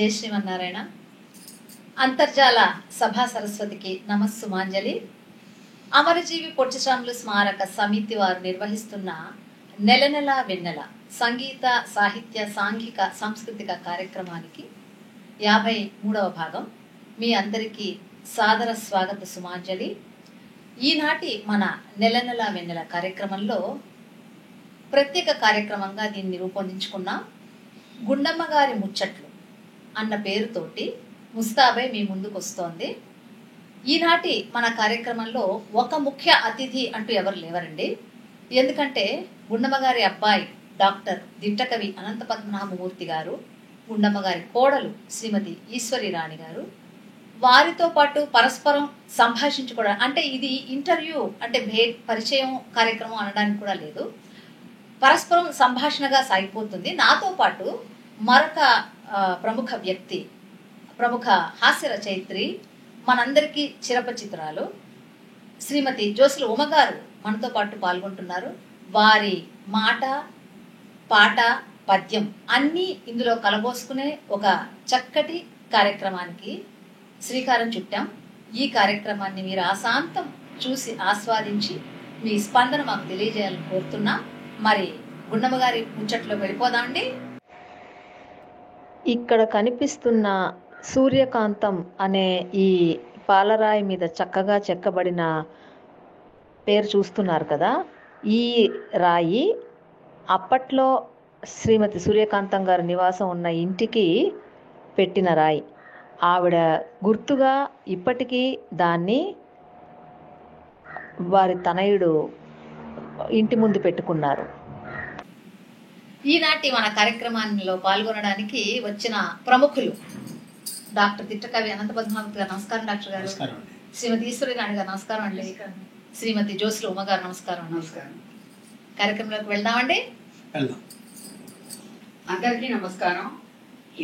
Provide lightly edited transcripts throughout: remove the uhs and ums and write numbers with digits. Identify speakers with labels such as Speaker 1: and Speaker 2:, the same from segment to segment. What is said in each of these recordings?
Speaker 1: జై శ్రీమన్నారాయణ. అంతర్జాల సభా సరస్వతికి నమస్సుమాంజలి. అమరజీవి పొట్టిశ్రాములు స్మారక సమితి వారు నిర్వహిస్తున్న నెల నెల వెన్నెల సంగీత సాహిత్య సాంఘిక సాంస్కృతిక కార్యక్రమానికి 53వ భాగం. మీ అందరికీ సాదర స్వాగత సుమాంజలి. ఈనాటి మన నెల నెల వెన్నెల కార్యక్రమంలో ప్రత్యేక కార్యక్రమంగా దీన్ని రూపొందించుకున్నాం. గుండమ్మ గారి ముచ్చట్లు అన్న పేరుతోటి ముస్తాబై మీ ముందుకు వస్తోంది. ఈనాటి మన కార్యక్రమంలో ఒక ముఖ్య అతిథి అంటూ ఎవరు లేవరండి. ఎందుకంటే గుండమ్మ గారి అబ్బాయి డాక్టర్ దిట్టకవి అనంత పద్మనాభమూర్తి గారు, గుండమ్మ గారి కోడలు శ్రీమతి ఈశ్వరి రాణి గారు, వారితో పాటు పరస్పరం సంభాషించుకోవడం, అంటే ఇది ఇంటర్వ్యూ అంటే పరిచయం కార్యక్రమం అనడానికి కూడా లేదు, పరస్పరం సంభాషణగా సాగిపోతుంది. నాతో పాటు మరొక ప్రముఖ వ్యక్తి, ప్రముఖ హాస్య రచయిత్రి, మనందరికీ చిరపచిత్రాలు శ్రీమతి జోసుల ఉమగారు మనతో పాటు పాల్గొంటున్నారు. వారి మాట, పాట, పద్యం అన్నీ ఇందులో కలబోసుకునే ఒక చక్కటి కార్యక్రమానికి శ్రీకారం చుట్టాం. ఈ కార్యక్రమాన్ని మీరు ఆశాంతం చూసి ఆస్వాదించి మీ స్పందన మాకు తెలియజేయాలని కోరుతున్నా. మరి గుండమ్మ గారి ముచ్చట్లో వెళ్ళిపోదామండి. ఇక్కడ కనిపిస్తున్న సూర్యకాంతం అనే ఈ పాలరాయి మీద చక్కగా చెక్కబడిన పేరు చూస్తున్నారు కదా, ఈ రాయి అప్పట్లో శ్రీమతి సూర్యకాంతం గారి నివాసం ఉన్న ఇంటికి పెట్టిన రాయి. ఆవిడ గుర్తుగా ఇప్పటికీ దాన్ని వారి తనయుడు ఇంటి ముందు పెట్టుకున్నారు. ఈనాటి మన కార్యక్రమంలో పాల్గొనడానికి వచ్చిన ప్రముఖులు డాక్టర్ దిట్టకవి అనంత పద్మనాభమూర్తి గారు, నమస్కారం డాక్టర్ గారు. శ్రీమతి ఈశ్వరి రాణి గారు, నమస్కారం అండి. శ్రీమతి జోసుల ఉమ గారు, నమస్కారం. నమస్కారం. కార్యక్రమంలోకి వెళ్దామండి.
Speaker 2: అందరికీ నమస్కారం.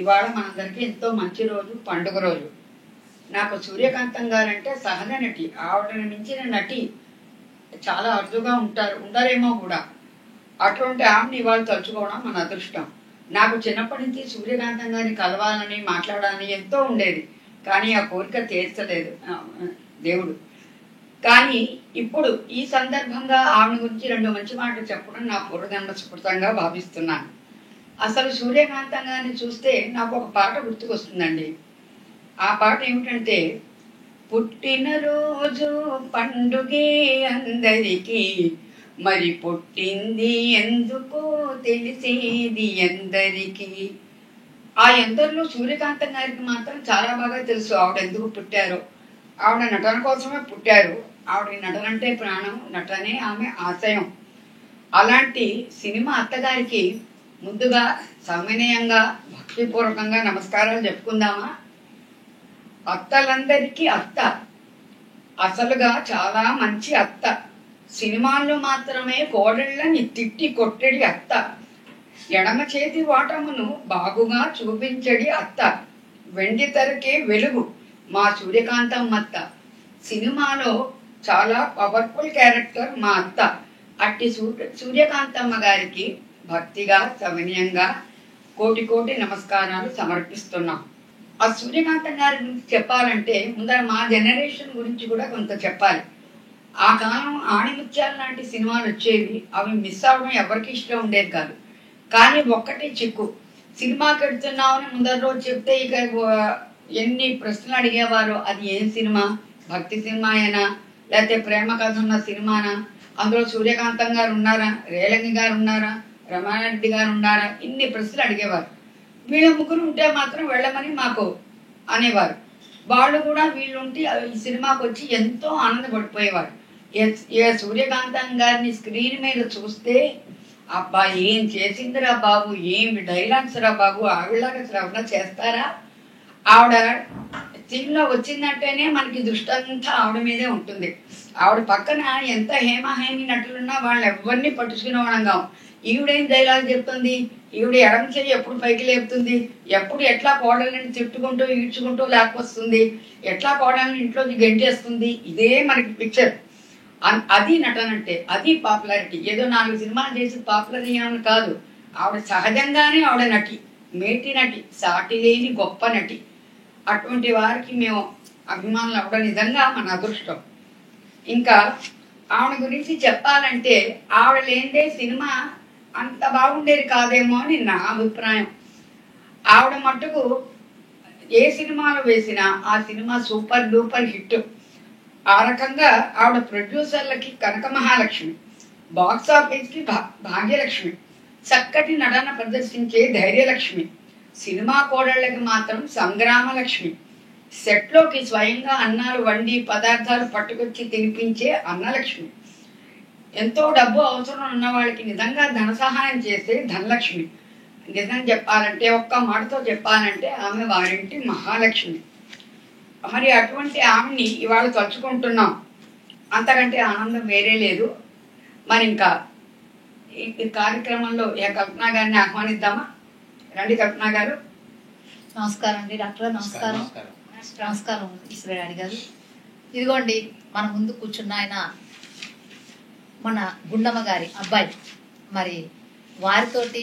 Speaker 2: ఇవాళ మనందరికీ ఎంతో మంచి రోజు, పండుగ రోజు. నాకు సూర్యకాంతం గారంటే సహజ నటి, ఆవిడని మించిన నటి చాలా అరుదుగా ఉండరేమో కూడా. అటువంటి ఆమెను ఇవాళ తలుచుకోవడం మన అదృష్టం. నాకు చిన్నప్పటి నుంచి సూర్యకాంతం గారిని కలవాలని, మాట్లాడాలని ఎంతో ఉండేది. కానీ ఆ కోరిక తీర్చలేదు దేవుడు. కానీ ఇప్పుడు ఈ సందర్భంగా ఆమె గురించి 2 మంచి మాటలు చెప్పడం నా పూర్వజన్మ స్ఫూర్తంగా భావిస్తున్నాను. అసలు సూర్యకాంతం గారిని చూస్తే నాకు ఒక పాట గుర్తుకొస్తుందండి. ఆ పాట ఏమిటంటే, పుట్టినరోజు పండుగే అందరికీ, మరి పుట్టింది ఎందుకో తెలిసేది ఎందరికీ. ఆ ఎందరిలో సూర్యకాంతం గారికి మాత్రం చాలా బాగా తెలుసు ఆవిడ ఎందుకు పుట్టారో. ఆవిడ నటన కోసమే పుట్టారు. ఆవిడ నటన అంటే ప్రాణం, నటనే ఆమె ఆశయం. అలాంటి సినిమా అత్తగారికి ముందుగా సవినయంగా భక్తిపూర్వకంగా నమస్కారాలు చెప్పుకుందామా. అత్తలందరికీ అత్త, అసలుగా చాలా మంచి అత్త. సినిమాల్లో మాత్రమే కోడళ్ళని తిట్టి కొట్టడి అత్త, ఎడమ చేతి వాటమును బాగుగా చూపించడి అత్త, వెండి తెరకే వెలుగు మా సూర్యకాంతం అత్త. సినిమాలో చాలా పవర్ఫుల్ క్యారెక్టర్ మా అత్త. అట్టి సూర్యకాంతమ్మ గారికి భక్తిగా సవినయంగా కోటి కోటి నమస్కారాలు సమర్పిస్తున్నాం. ఆ సూర్యకాంతం గారి గురించి చెప్పాలంటే ముందర మా జనరేషన్ గురించి కూడా కొంత చెప్పాలి. ఆ కాలం ఆణిముత్యాలు లాంటి సినిమాలు వచ్చేవి. అవి మిస్ అవడం ఎవరికి ఇష్టం ఉండేది కాదు. కానీ ఒక్కటి చిక్కు, సినిమాకి వెళ్తున్నామని ముందర రోజు చెప్తే ఇక ఎన్ని ప్రశ్నలు అడిగేవారు. అది ఏం సినిమా, భక్తి సినిమా అయినా లేకపోతే ప్రేమ కథ ఉన్న సినిమానా, అందులో సూర్యకాంతం గారు ఉన్నారా, రేలంగి గారు ఉన్నారా, రమారెడ్డి గారు ఉన్నారా, ఇన్ని ప్రశ్నలు అడిగేవారు. వీళ్ళ ముగ్గురు ఉంటే మాత్రం వెళ్ళమని మాకు అనేవారు. వాళ్ళు కూడా వీళ్ళుంటే ఈ సినిమాకి వచ్చి ఎంతో ఆనందపడిపోయేవారు. ఏ సూర్యకాంతం గారిని స్క్రీన్ మీద చూస్తే అబ్బా ఏం చేసిందిరా బాబు, ఏమి డైలాగ్స్ రా బాబు, ఆవిడలాగా శ్రవణ చేస్తారా. ఆవిడ సీన్లో వచ్చిందంటేనే మనకి దృష్టి అంతా ఆవిడ మీదే ఉంటుంది. ఆవిడ పక్కన ఎంత హేమహేమి నటులున్నా వాళ్ళని ఎవరిని పట్టుకునే వాళ్ళంగా. ఈవిడేం డైలాగ్ చెప్తుంది, ఈవిడ ఎడమ చేయి ఎప్పుడు పైకి లేపుతుంది, ఎప్పుడు ఎట్లా కోడళ్ళని తిట్టుకుంటూ ఈడ్చుకుంటూ లేకొస్తుంది, ఎట్లా కోడళ్ళని ఇంట్లోకి గెంటేస్తుంది, ఇదే మనకి పిక్చర్. అది నటన అంటే, అది పాపులారిటీ. ఏదో 4 సినిమాలు చేసి పాపులర్ అయ్యామని కాదు, ఆవిడ సహజంగానే ఆవిడ నటి. మేటి నటి, సాటి లేని గొప్ప నటి. అటువంటి వారికి మేము అభిమానులు అవ్వడం నిజంగా మన అదృష్టం. ఇంకా ఆవిడ గురించి చెప్పాలంటే ఆవిడ లేనిదే సినిమా అంత బాగుండేది కాదేమో అని నా అభిప్రాయం. ఆవిడ మట్టుకు ఏ సినిమాలో వేసినా ఆ సినిమా సూపర్ డూపర్ హిట్. ఆ రకంగా ఆవిడ ప్రొడ్యూసర్లకి కనక మహాలక్ష్మి, బాక్స్ ఆఫీస్కి భాగ్యలక్ష్మి, చక్కటి నటన ప్రదర్శించే ధైర్యలక్ష్మి, సినిమా కోడళ్ళకి మాత్రం సంగ్రామలక్ష్మి, సెట్లోకి స్వయంగా అన్నాలు వండి పదార్థాలు పట్టుకొచ్చి తినిపించే అన్నలక్ష్మి, ఎంతో డబ్బు అవసరం ఉన్న వాళ్ళకి నిజంగా ధన సహాయం చేసే ధనలక్ష్మి. నిజం చెప్పాలంటే, ఒక్క మాటతో చెప్పాలంటే ఆమె వారింటి మహాలక్ష్మి. మరి అటువంటి ఆమెని ఇవాళ తలుచుకుంటున్నాం. అంతకంటే ఆనందం వేరే లేదు. మరి ఇంకా ఈ కార్యక్రమంలో కల్పన గారిని ఆహ్వానిద్దామా? రండి కల్పన గారు.
Speaker 1: నమస్కారం అండి డాక్టర్. నమస్కారం. నమస్కారం ఈశ్వరరాణి గారు. ఇదిగోండి మన ముందు కూర్చున్న ఆయన మన గుండమ్మ గారి అబ్బాయి. మరి వారితోటి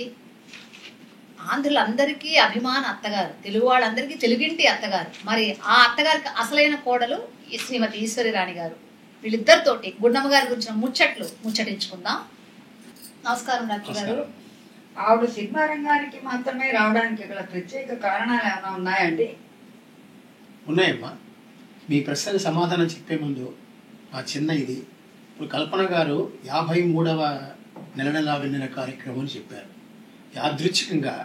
Speaker 1: ఆంధ్రులందరికీ అభిమాన అత్తగారు, తెలుగు వాళ్ళందరికీ తెలుగింటి అత్తగారు. మరి ఆ అత్తగారికి అసలైన కోడలు శ్రీమతి ఈశ్వరరాణి గారు. వీళ్ళిద్దరితోటి గుండమ్మ గారి గురించిన ముచ్చటించుకుందాం. నమస్కారం డాక్టర్ గారు.
Speaker 2: ఆవిడ సినిమా రంగానికి మాత్రమే రావడానికి గల ప్రత్యేక కారణాలు ఏమైనా ఉన్నాయండి?
Speaker 3: ఉన్నాయమ్మా. మీ ప్రశ్నకు సమాధానం చెప్పే ముందు ఆ చిన్న ఇది, ఇప్పుడు కల్పన గారు 53వ నెల వెన్నెల కార్యక్రమం అని చెప్పారు. యాదృచ్ఛికంగా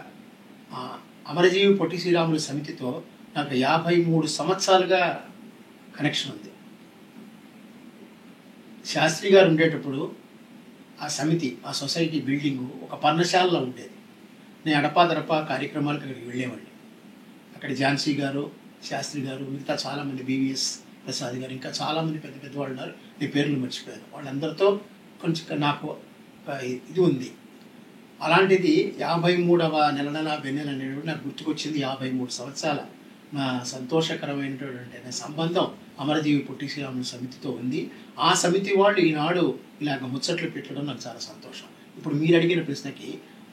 Speaker 3: అమరజీవి పొట్టి శ్రీరాములు సమితితో నాకు 53 సంవత్సరాలుగా కనెక్షన్ ఉంది. శాస్త్రి గారు ఉండేటప్పుడు ఆ సమితి, ఆ సొసైటీ బిల్డింగు ఒక పర్ణశాలలో ఉండేది. నేను అడపాదడపా కార్యక్రమాలకు అక్కడికి వెళ్ళేవాడిని. అక్కడ ఝాన్సీ గారు, శాస్త్రి గారు, మిగతా చాలామంది, బివిఎస్ ప్రసాద్ గారు, ఇంకా చాలామంది పెద్ద పెద్ద వాళ్ళు ఉన్నారు. నీ పేర్లు మర్చిపోయాను. వాళ్ళందరితో కొంచెం నాకు ఇది ఉంది. అలాంటిది 53వ నెల వెన్నెల అనేటువంటి నాకు గుర్తుకొచ్చింది. 53 సంవత్సరాల నా సంతోషకరమైనటువంటి నా సంబంధం అమరజీవి పొట్టి శ్రీరాములు సమితితో ఉంది. ఆ సమితి వాళ్ళు ఈనాడు ఇలాగ ముచ్చట్లు పెట్టడం నాకు చాలా సంతోషం. ఇప్పుడు మీరు అడిగిన ప్రశ్నకి,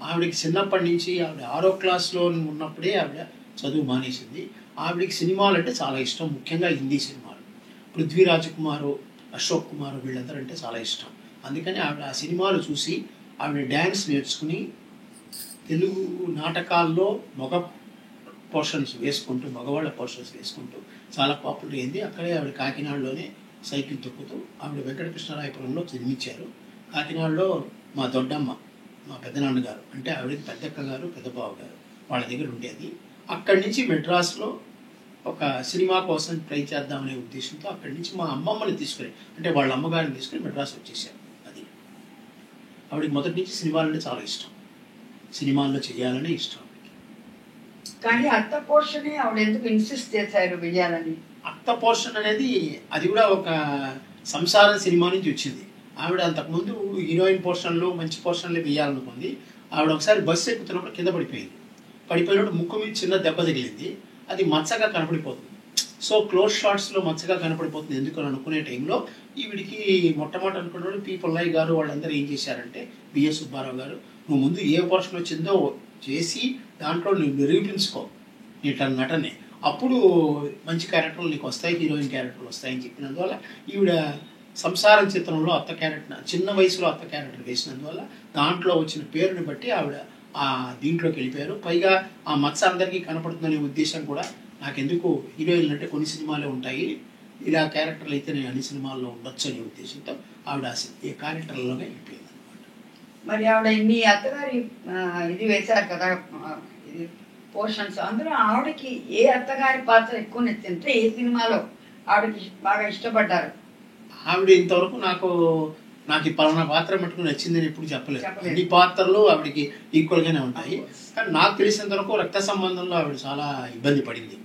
Speaker 3: ఆవిడకి చిన్నప్పటి నుంచి, ఆవిడ 6వ క్లాస్లో ఉన్నప్పుడే ఆవిడ చదువు మానేసింది. ఆవిడకి సినిమాలు అంటే చాలా ఇష్టం, ముఖ్యంగా హిందీ సినిమాలు. పృథ్వీరాజ్ కుమారు, అశోక్ కుమార్ వీళ్ళందరూ అంటే చాలా ఇష్టం. అందుకని ఆవిడ ఆ సినిమాలు చూసి ఆవిడ డ్యాన్స్ నేర్చుకుని తెలుగు నాటకాల్లో పోర్షన్స్ వేసుకుంటూ, మగవాళ్ళ పోర్షన్స్ వేసుకుంటూ చాలా పాపులర్ అయింది. అక్కడే ఆవిడ కాకినాడలోనే సైకిల్ తొక్కుతూ, ఆవిడ వెంకటకృష్ణరాయపురంలో జన్మించారు. కాకినాడలో మా దొడ్డమ్మ, మా పెద్దనాన్నగారు, అంటే ఆవిడకి పెద్దక్క గారు, పెద్దబావ గారు వాళ్ళ దగ్గర ఉండేది. అక్కడి నుంచి మెడ్రాస్లో ఒక సినిమా కోసం ట్రై చేద్దామనే ఉద్దేశంతో అక్కడి నుంచి మా అమ్మమ్మని తీసుకుని, అంటే వాళ్ళ అమ్మగారిని తీసుకుని మెడ్రాస్ వచ్చేసారు. అది ఆవిడకి మొదటి నుంచి సినిమాలంటే చాలా ఇష్టం, సినిమాల్లో చేయాలని ఇష్టం.
Speaker 2: కానీ అత్త పోర్షనే ఆవిడ ఎందుకు ఇన్సిస్ట్ చేశారు వెయ్యాలని?
Speaker 3: అత్త పోర్షన్ అనేది అది కూడా ఒక సంసార సినిమా నుంచి వచ్చింది. ఆవిడ అంతకుముందు హీరోయిన్ పోర్షన్లు, మంచి పోర్షన్లు వేయాలనుకుంది. ఆవిడ ఒకసారి బస్సు ఎక్కుతున్నప్పుడు కింద పడిపోయినప్పుడు ముక్కు మీద చిన్న దెబ్బ తగిలింది. అది మచ్చగా కనపడిపోతుంది. సో క్లోజ్ షాట్స్లో మచ్చగా కనపడిపోతుంది ఎందుకు అని అనుకునే టైంలో ఈవిడికి మొట్టమొదటి అనుకున్న పీపుల్లయ్య గారు వాళ్ళందరూ ఏం చేశారంటే, బిఎస్ సుబ్బారావు గారు, నువ్వు ముందు ఏ పోర్షన్ వచ్చిందో చేసి దాంట్లో నువ్వు నిరూపించుకో నీ నటనే, అప్పుడు మంచి క్యారెక్టర్లు నీకు వస్తాయి, హీరోయిన్ క్యారెక్టర్లు వస్తాయని చెప్పినందువల్ల ఈవిడ సంసారం చిత్రంలో అత్త క్యారెక్టర్, చిన్న వయసులో అత్త క్యారెక్టర్ వేసినందువల్ల దాంట్లో వచ్చిన పేరుని బట్టి ఆవిడ ఆ దీంట్లోకి వెళ్ళిపోయారు. పైగా ఆ మచ్చ అందరికీ కనపడుతుందనే ఉద్దేశం కూడా, నాకెందుకు హీరోయిన్లు అంటే కొన్ని సినిమాలే ఉంటాయి, ఇలా క్యారెక్టర్లు అయితే నేను అన్ని సినిమాల్లో ఉండొచ్చు అనే ఉద్దేశంతో ఆవిడ ఈ క్యారెక్టర్లోనే వెళ్ళిపోయింది అనమాట.
Speaker 2: మరి ఆవిడ ఇన్ని అత్తగారి ఇది వేశారు కదా, ఇది పోర్షన్స్, అందులో ఆవిడకి ఏ అత్తగారి పాత్ర ఎక్కువ నచ్చింటే, ఏ సినిమాలో ఆవిడకి బాగా ఇష్టపడ్డారు?
Speaker 3: ఆవిడ ఇంతవరకు నాకు ఈ పలానా పాత్ర మటుకు నచ్చిందని ఎప్పుడు చెప్పలేదు. అన్ని పాత్రలు ఆవిడకి ఈక్వల్గానే ఉంటాయి. కానీ నాకు తెలిసినంత వరకు రక్త సంబంధంలో ఆవిడ చాలా ఇబ్బంది పడింది.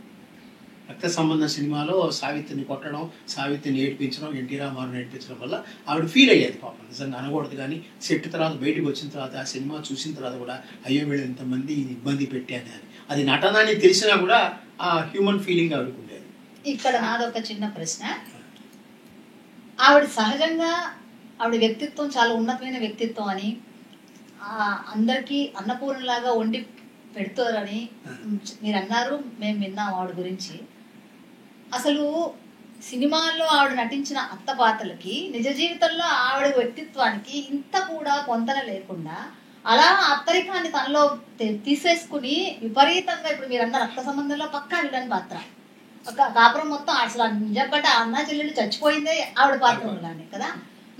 Speaker 3: రక్త సంబంధం సినిమాలో సావిత్రిని కొట్టడం, సావిత్రిని ఏడిపించడం, ఎన్టీ రామారావు ఏడిపించడం వల్ల ఆవిడ ఫీల్ అయ్యేది. పాపం నిజంగా అనకూడదు కానీ, సెట్ తర్వాత బయటకు వచ్చిన తర్వాత ఆ సినిమా చూసిన తర్వాత కూడా, అయ్యో వీళ్ళు ఇంతమంది ఇబ్బంది పెట్టాను అని, అది నటన అని తెలిసినా కూడా ఆ హ్యూమన్ ఫీలింగ్ ఆవిడకు ఉండేది.
Speaker 1: ఇక్కడ నాదొక చిన్న ప్రశ్న. ఆవిడ సహజంగా ఆవిడ వ్యక్తిత్వం చాలా ఉన్నతమైన వ్యక్తిత్వం అని, అందరికీ అన్నపూర్ణలాగా వండి పెడతారని మీరు అన్నారు, మేము విన్నాం ఆవిడ గురించి. అసలు సినిమాల్లో ఆవిడ నటించిన అత్త పాత్రలకి నిజ జీవితంలో ఆవిడ వ్యక్తిత్వానికి ఇంత కూడా పొంతన లేకుండా అలా అత్తరికాన్ని తనలో తీసేసుకుని విపరీతంగా, ఇప్పుడు మీరు అన్న రక్త సంబంధంలో పక్కా విలన్ పాత్ర, కాపురం మొత్తం అసలు నిజంగా అన్నా చెల్లెళ్ళు చచ్చిపోయిందే ఆవిడ పాత్రలోనే కదా.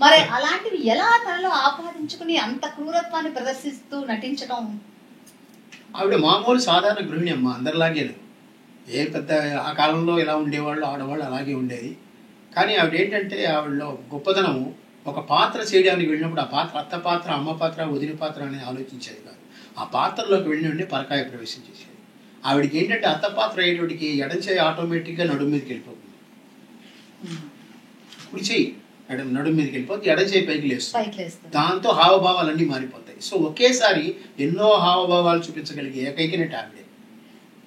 Speaker 1: మరి అలాంటివి ఎలా తనలో ఆపాదించుకుని అంత క్రూరత్వాన్ని ప్రదర్శిస్తూ నటించడం?
Speaker 3: ఆవిడ మామూలు సాధారణ గృహిణి అమ్మ, అందరిలాగే. ఏ పెద్ద ఆ కాలంలో ఎలా ఉండేవాళ్ళు ఆడవాళ్ళు అలాగే ఉండేది. కానీ ఆవిడ ఏంటంటే ఆవిడలో గొప్పతనము, ఒక పాత్ర చేయడానికి వెళ్ళినప్పుడు ఆ పాత్ర అత్త పాత్ర, అమ్మ పాత్ర, వదిన పాత్ర అనేది ఆలోచించేది కాదు. ఆ పాత్రలోకి వెళ్ళిన పరకాయ ప్రవేశం చేసేది. ఆవిడకి ఏంటంటే అత్త పాత్ర అయ్యేటికి ఎడం చేయి ఆటోమేటిక్గా నడుము మీదకి వెళ్ళిపోతుంది, కుడి చేయి నడుము మీదకి వెళ్ళిపోతుంది, ఎడం చేయి పైకి లేస్తుంది. దాంతో హావభావాలన్నీ మారిపోతాయి. సో ఒకేసారి ఎన్నో హావభావాలు చూపించగలిగే ఏకైక నటి ఆవిడే.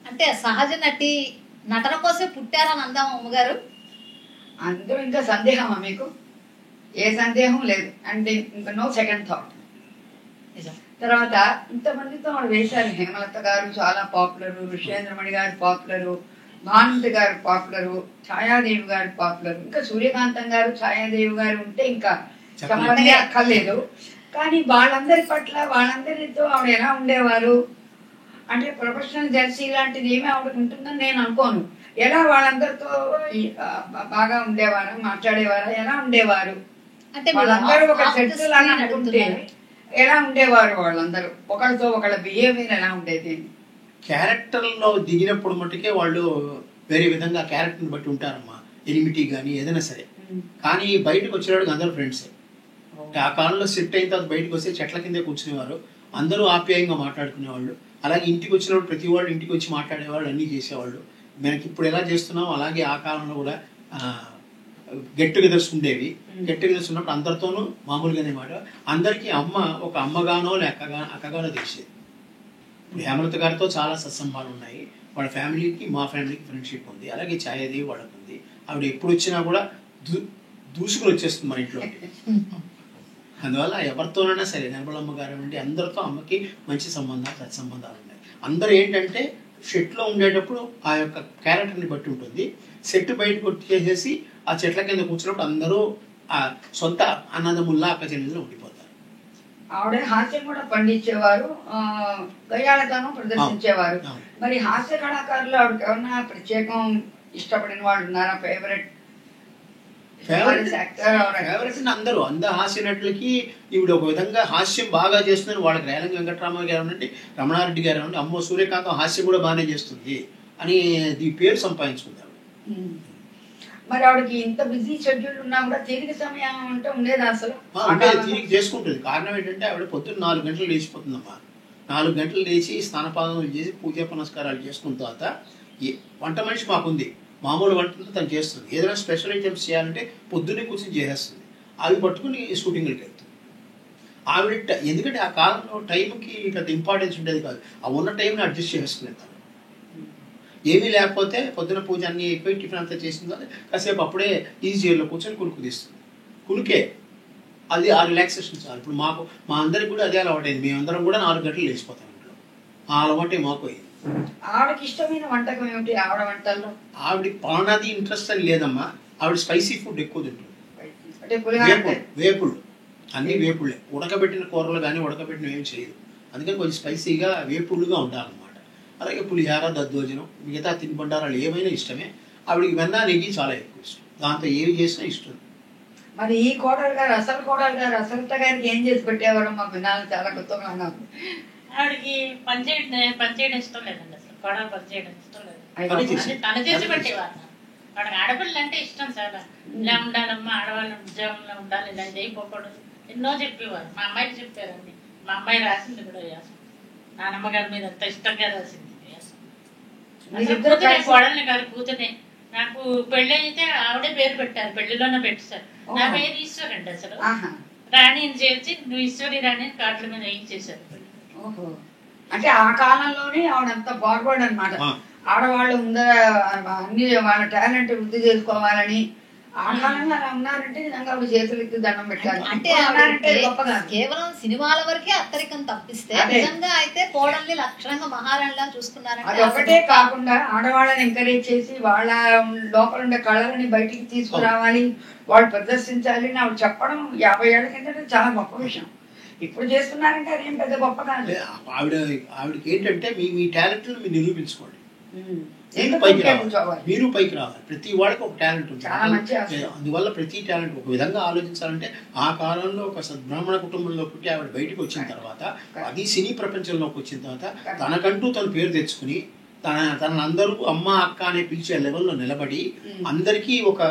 Speaker 1: అంటే సహజ నటి, నటన కోసం పుట్టారని అందాం అమ్మగారు.
Speaker 2: అందరూ ఇంకా సందేహమా మీకు? ఏ సందేహం లేదు. అంటే ఇంకా నో సెకండ్ థాట్. తర్వాత ఇంతమందితో ఆవిడ వేశారు. హేమలత గారు చాలా పాపులరు, ఋషేంద్రమణి గారు పాపులరు, భానుమతి గారు పాపులరు, ఛాయాదేవి గారు పాపులరు, ఇంకా సూర్యకాంతం గారు, ఛాయాదేవి గారు ఉంటే ఇంకా చెప్పనే అక్కర్లేదు. కానీ వాళ్ళందరి పట్ల, వాళ్ళందరితో ఆవిడ ఎలా ఉండేవారు అంటే ప్రొఫెషనల్ జెర్సీ లాంటిది ఏమి ఆవిడకి ఉంటుందని నేను అనుకోను. ఎలా వాళ్ళందరితో బాగా ఉండేవారు, మాట్లాడేవారు, ఎలా ఉండేవారు అంటే వాళ్ళందరూ ఒక సెట్ లాగా అనుకుంటే ఎలా ఉండేవారు వాళ్ళందరూ, ఒకరితో ఒకళ్ళ బిహేవియర్ ఎలా ఉండేది?
Speaker 3: క్యారెక్టర్లో దిగినప్పుడు మట్టుకే వాళ్ళు వేరే విధంగా క్యారెక్టర్ని బట్టి ఉంటారమ్మా, ఎనిమిటీ కానీ ఏదైనా సరే. కానీ బయటకు వచ్చేవాడికి అందరూ ఫ్రెండ్సే. ఆ కాలంలో సెట్ అయిన తర్వాత బయటకు వస్తే చెట్ల కిందే కూర్చునేవారు, అందరూ ఆప్యాయంగా మాట్లాడుకునేవాళ్ళు. అలాగే ఇంటికి వచ్చినప్పుడు ప్రతి వాళ్ళు ఇంటికి వచ్చి మాట్లాడేవాళ్ళు, అన్నీ చేసేవాళ్ళు. మనకి ఇప్పుడు ఎలా చేస్తున్నాం అలాగే ఆ కాలంలో కూడా గెట్ టుగెదర్స్ ఉండేవి. గెట్ టుగెదర్స్ ఉన్నప్పుడు అందరితోనూ మామూలుగానే మాట, అందరికీ అమ్మ ఒక అమ్మగానో లేక అక్కగానో తెలిసేది. ఇప్పుడు హేమలత గారితో చాలా సత్సంబాలు ఉన్నాయి. వాళ్ళ ఫ్యామిలీకి మా ఫ్యామిలీకి ఫ్రెండ్షిప్ ఉంది. అలాగే ఛాయాదేవి వాళ్ళకు ఉంది. ఆవిడ ఎప్పుడు వచ్చినా కూడా దూసుకుని వచ్చేస్తుంది మన ఇంట్లో. అందువల్ల ఎవరితోనైనా సరే, నిర్మలమ్మ గారు అంటే అందరితో అమ్మకి మంచి సంబంధాలు, సత్సంబంధాలు ఉన్నాయి. అందరూ ఏంటంటే సెట్లో ఉండేటప్పుడు ఆ యొక్క క్యారెక్టర్ని బట్టి ఉంటుంది. సెట్ బయటకు వచ్చేసేసి ఆ చెట్ల కింద కూర్చున్నప్పుడు అందరూ ఆ సొంత అన్నదమ్ముల్లా అక్క చెల్లెల్లో ఉండిపోతారు.
Speaker 2: ఆవిడ హాస్యం కూడా పండించేవారు, గయాళతనం ప్రదర్శించేవారు. మరి హాస్య కళాకారులు ఆవిడకి ఎవరన్నా ప్రత్యేకం ఇష్టపడిన వాళ్ళు ఉన్నారా? ఫేవరెట్
Speaker 3: అందరూ హాస్య నటులకి ఈవిడ ఒక విధంగా హాస్యం బాగా చేస్తున్నారు. వాళ్ళకి రేలంగి వెంకటరామ గారు అనండి, రమణారెడ్డి గారు అనండి, అమ్మో సూర్యకాంతం హాస్యం కూడా బాగానే చేస్తుంది అని ఈ పేరు సంపాదించుకుంది ఆవిడ.
Speaker 2: మరి ఆవిడకి ఇంత బిజీ షెడ్యూల్ ఉన్నా కూడా తీరిక సమయం అంటే ఉండేది అసలు?
Speaker 3: అంటే తీరిక చేసుకుంటుంది. కారణం ఏంటంటే ఆవిడ పొద్దున్న 4 గంటలు లేచిపోతుందమ్మా. 4 గంటలు లేచి స్నానపాదనలు చేసి పూజా పునస్కారాలు చేసుకున్న తర్వాత వంట మనిషి మాకుంది, మామూలు వంటలతో తను చేస్తుంది. ఏదైనా స్పెషల్ ఐటమ్స్ చేయాలంటే పొద్దున్నే కూర్చొని చేసేస్తుంది. అవి పట్టుకుని షూటింగ్లకి వెళ్తుంది ఆవిడ. ఎందుకంటే ఆ కాలంలో టైంకి పెద్ద ఇంపార్టెన్స్ ఉండేది కాదు. ఆ ఉన్న టైంని అడ్జస్ట్ చేసుకునేది. ఏమీ లేకపోతే పొద్దున పూజ అన్నీ అయిపోయి టిఫిన్ అంతా చేసిన తర్వాత కాసేపు అప్పుడే ఈజీ చైర్లో కూర్చొని కునుకు తీస్తుంది. కునుకే అది ఆ రిలాక్సేషన్ చాలు. ఇప్పుడు మా అందరికి కూడా అదే అలవాటైంది. మేమందరం కూడా 4 గంటలు లేచిపోతాం ఇంట్లో. ఆ అలవాటే మాకు అయింది.
Speaker 2: ఆవిడకి ఇష్టమైన వంటకం ఏమిటి ఆవిడ వంటల్లో?
Speaker 3: ఆవిడకి పలానాది ఇంట్రెస్ట్ అని లేదమ్మా. ఆవిడ స్పైసీ ఫుడ్ ఎక్కువ తింటుంది. వేపుళ్ళు అన్ని వేపుళ్ళే, ఉడకబెట్టిన కూరలు కానీ ఉడకబెట్టిన ఏమి చేయదు. అందుకని కొంచెం స్పైసీగా వేపుళ్ళుగా ఉండాలన్నమాట. అలాగే పులిహార, దద్దోజనం, మిగతా తినుబండారాలు ఏమైనా ఇష్టమే. ఆవిడకి వెన్న, నెయ్యి చాలా ఎక్కువ ఇష్టం. దాంతో ఏమి చేసినా ఇష్టం.
Speaker 2: మరి ఈ కోడలు గారు, అసలు కోడలు గారు, అసలుత గారికి ఏం చేసి పెట్టేవారు? మాకు వినాలని చాలా కొత్తగా నాకు.
Speaker 4: ఆవిడకి పనిచేయడం ఇష్టం లేదండి. అసలు కోడలు పనిచేయడం ఇష్టం లేదు. తను చేసి పెట్టేవారు. వాడికి ఆడపిల్లలు అంటే ఇష్టం చాలా. ఇలా ఉండాలమ్మా, ఆడవాళ్ళ ఉద్యోగంలో ఉండాలి, ఇలా చేయకూడదు ఎన్నో చెప్పేవారు. మా అమ్మాయికి చెప్పారండి. మా అమ్మాయి రాసింది కూడా వ్యాసం. నానమ్మగారి మీద అంత ఇష్టంగా రాసింది వ్యాసం. కోడల్ని కాదు, కూతునే. నాకు పెళ్లి అయితే ఆవిడే పేరు పెట్టారు, పెళ్లిలోనే పెట్టారు. నా పేరు ఈశ్వర్ అండి. అసలు రాణిని చేర్చి నువ్వు ఈశ్వరి రాణి కార్డుల మీద వేయించేశారు.
Speaker 2: అంటే ఆ కాలంలోనే ఆవిడంత ఫార్వర్డ్ అనమాట. ఆడవాళ్ళు ముందర అన్ని వాళ్ళ టాలెంట్ వృద్ధి చేసుకోవాలని ఆ కాలంలో అలా ఉన్నారంటే నిజంగా ఆవిడ చేతులు ఎత్తి దండం పెట్టాలి.
Speaker 1: అంటే
Speaker 2: ఇప్పుడు
Speaker 1: ఆవిడ
Speaker 2: ఉన్నారంటే గొప్పగా.
Speaker 1: కేవలం సినిమాల వరకే అత్తరికం తప్పిస్తే
Speaker 2: అదే.
Speaker 1: నిజంగా అయితే కోడల్ని లక్షణంగా మహారాణిలా
Speaker 2: అది
Speaker 1: చూసుకున్నారంటే
Speaker 2: ఒకటే కాకుండా ఆడవాళ్ళని ఎంకరేజ్ చేసి వాళ్ళ లోపల ఉండే కళలని బయటికి తీసుకురావాలి, వాళ్ళు ప్రదర్శించాలి అని ఆవిడ చెప్పడం 50 ఏళ్ల కిందట చాలా గొప్ప విషయం. ఇప్పుడు చేస్తున్నారంటే అదేం పెద్ద గొప్ప కాదు.
Speaker 3: ఆవిడకి ఏంటంటే మీ టాలెంట్ మీరు నిరూపించుకోండి,
Speaker 2: ఎందుకు
Speaker 3: పైకి
Speaker 2: కూర్చోవాలి?
Speaker 3: రావాలి, మీరు పైకి రావాలి. ప్రతి వాళ్ళకి ఒక టాలెంట్
Speaker 2: చాలా మంచి
Speaker 3: ఉంటుంది.
Speaker 2: ఆశయం.
Speaker 3: అందువల్ల ప్రతి టాలెంట్ ఒక విధంగా ఆలోచించాలంటే ఆ కాలంలో ఒక సద్బ్రాహ్మణ కుటుంబంలో పుట్టి ఆవిడ బయటకు వచ్చిన తర్వాత, అది సినీ ప్రపంచంలోకి వచ్చిన తర్వాత తనకంటూ తన పేరు తెచ్చుకుని తనని అందరూ అమ్మ అక్క అనే పిలిచే లెవెల్లో నిలబడి అందరికీ ఒక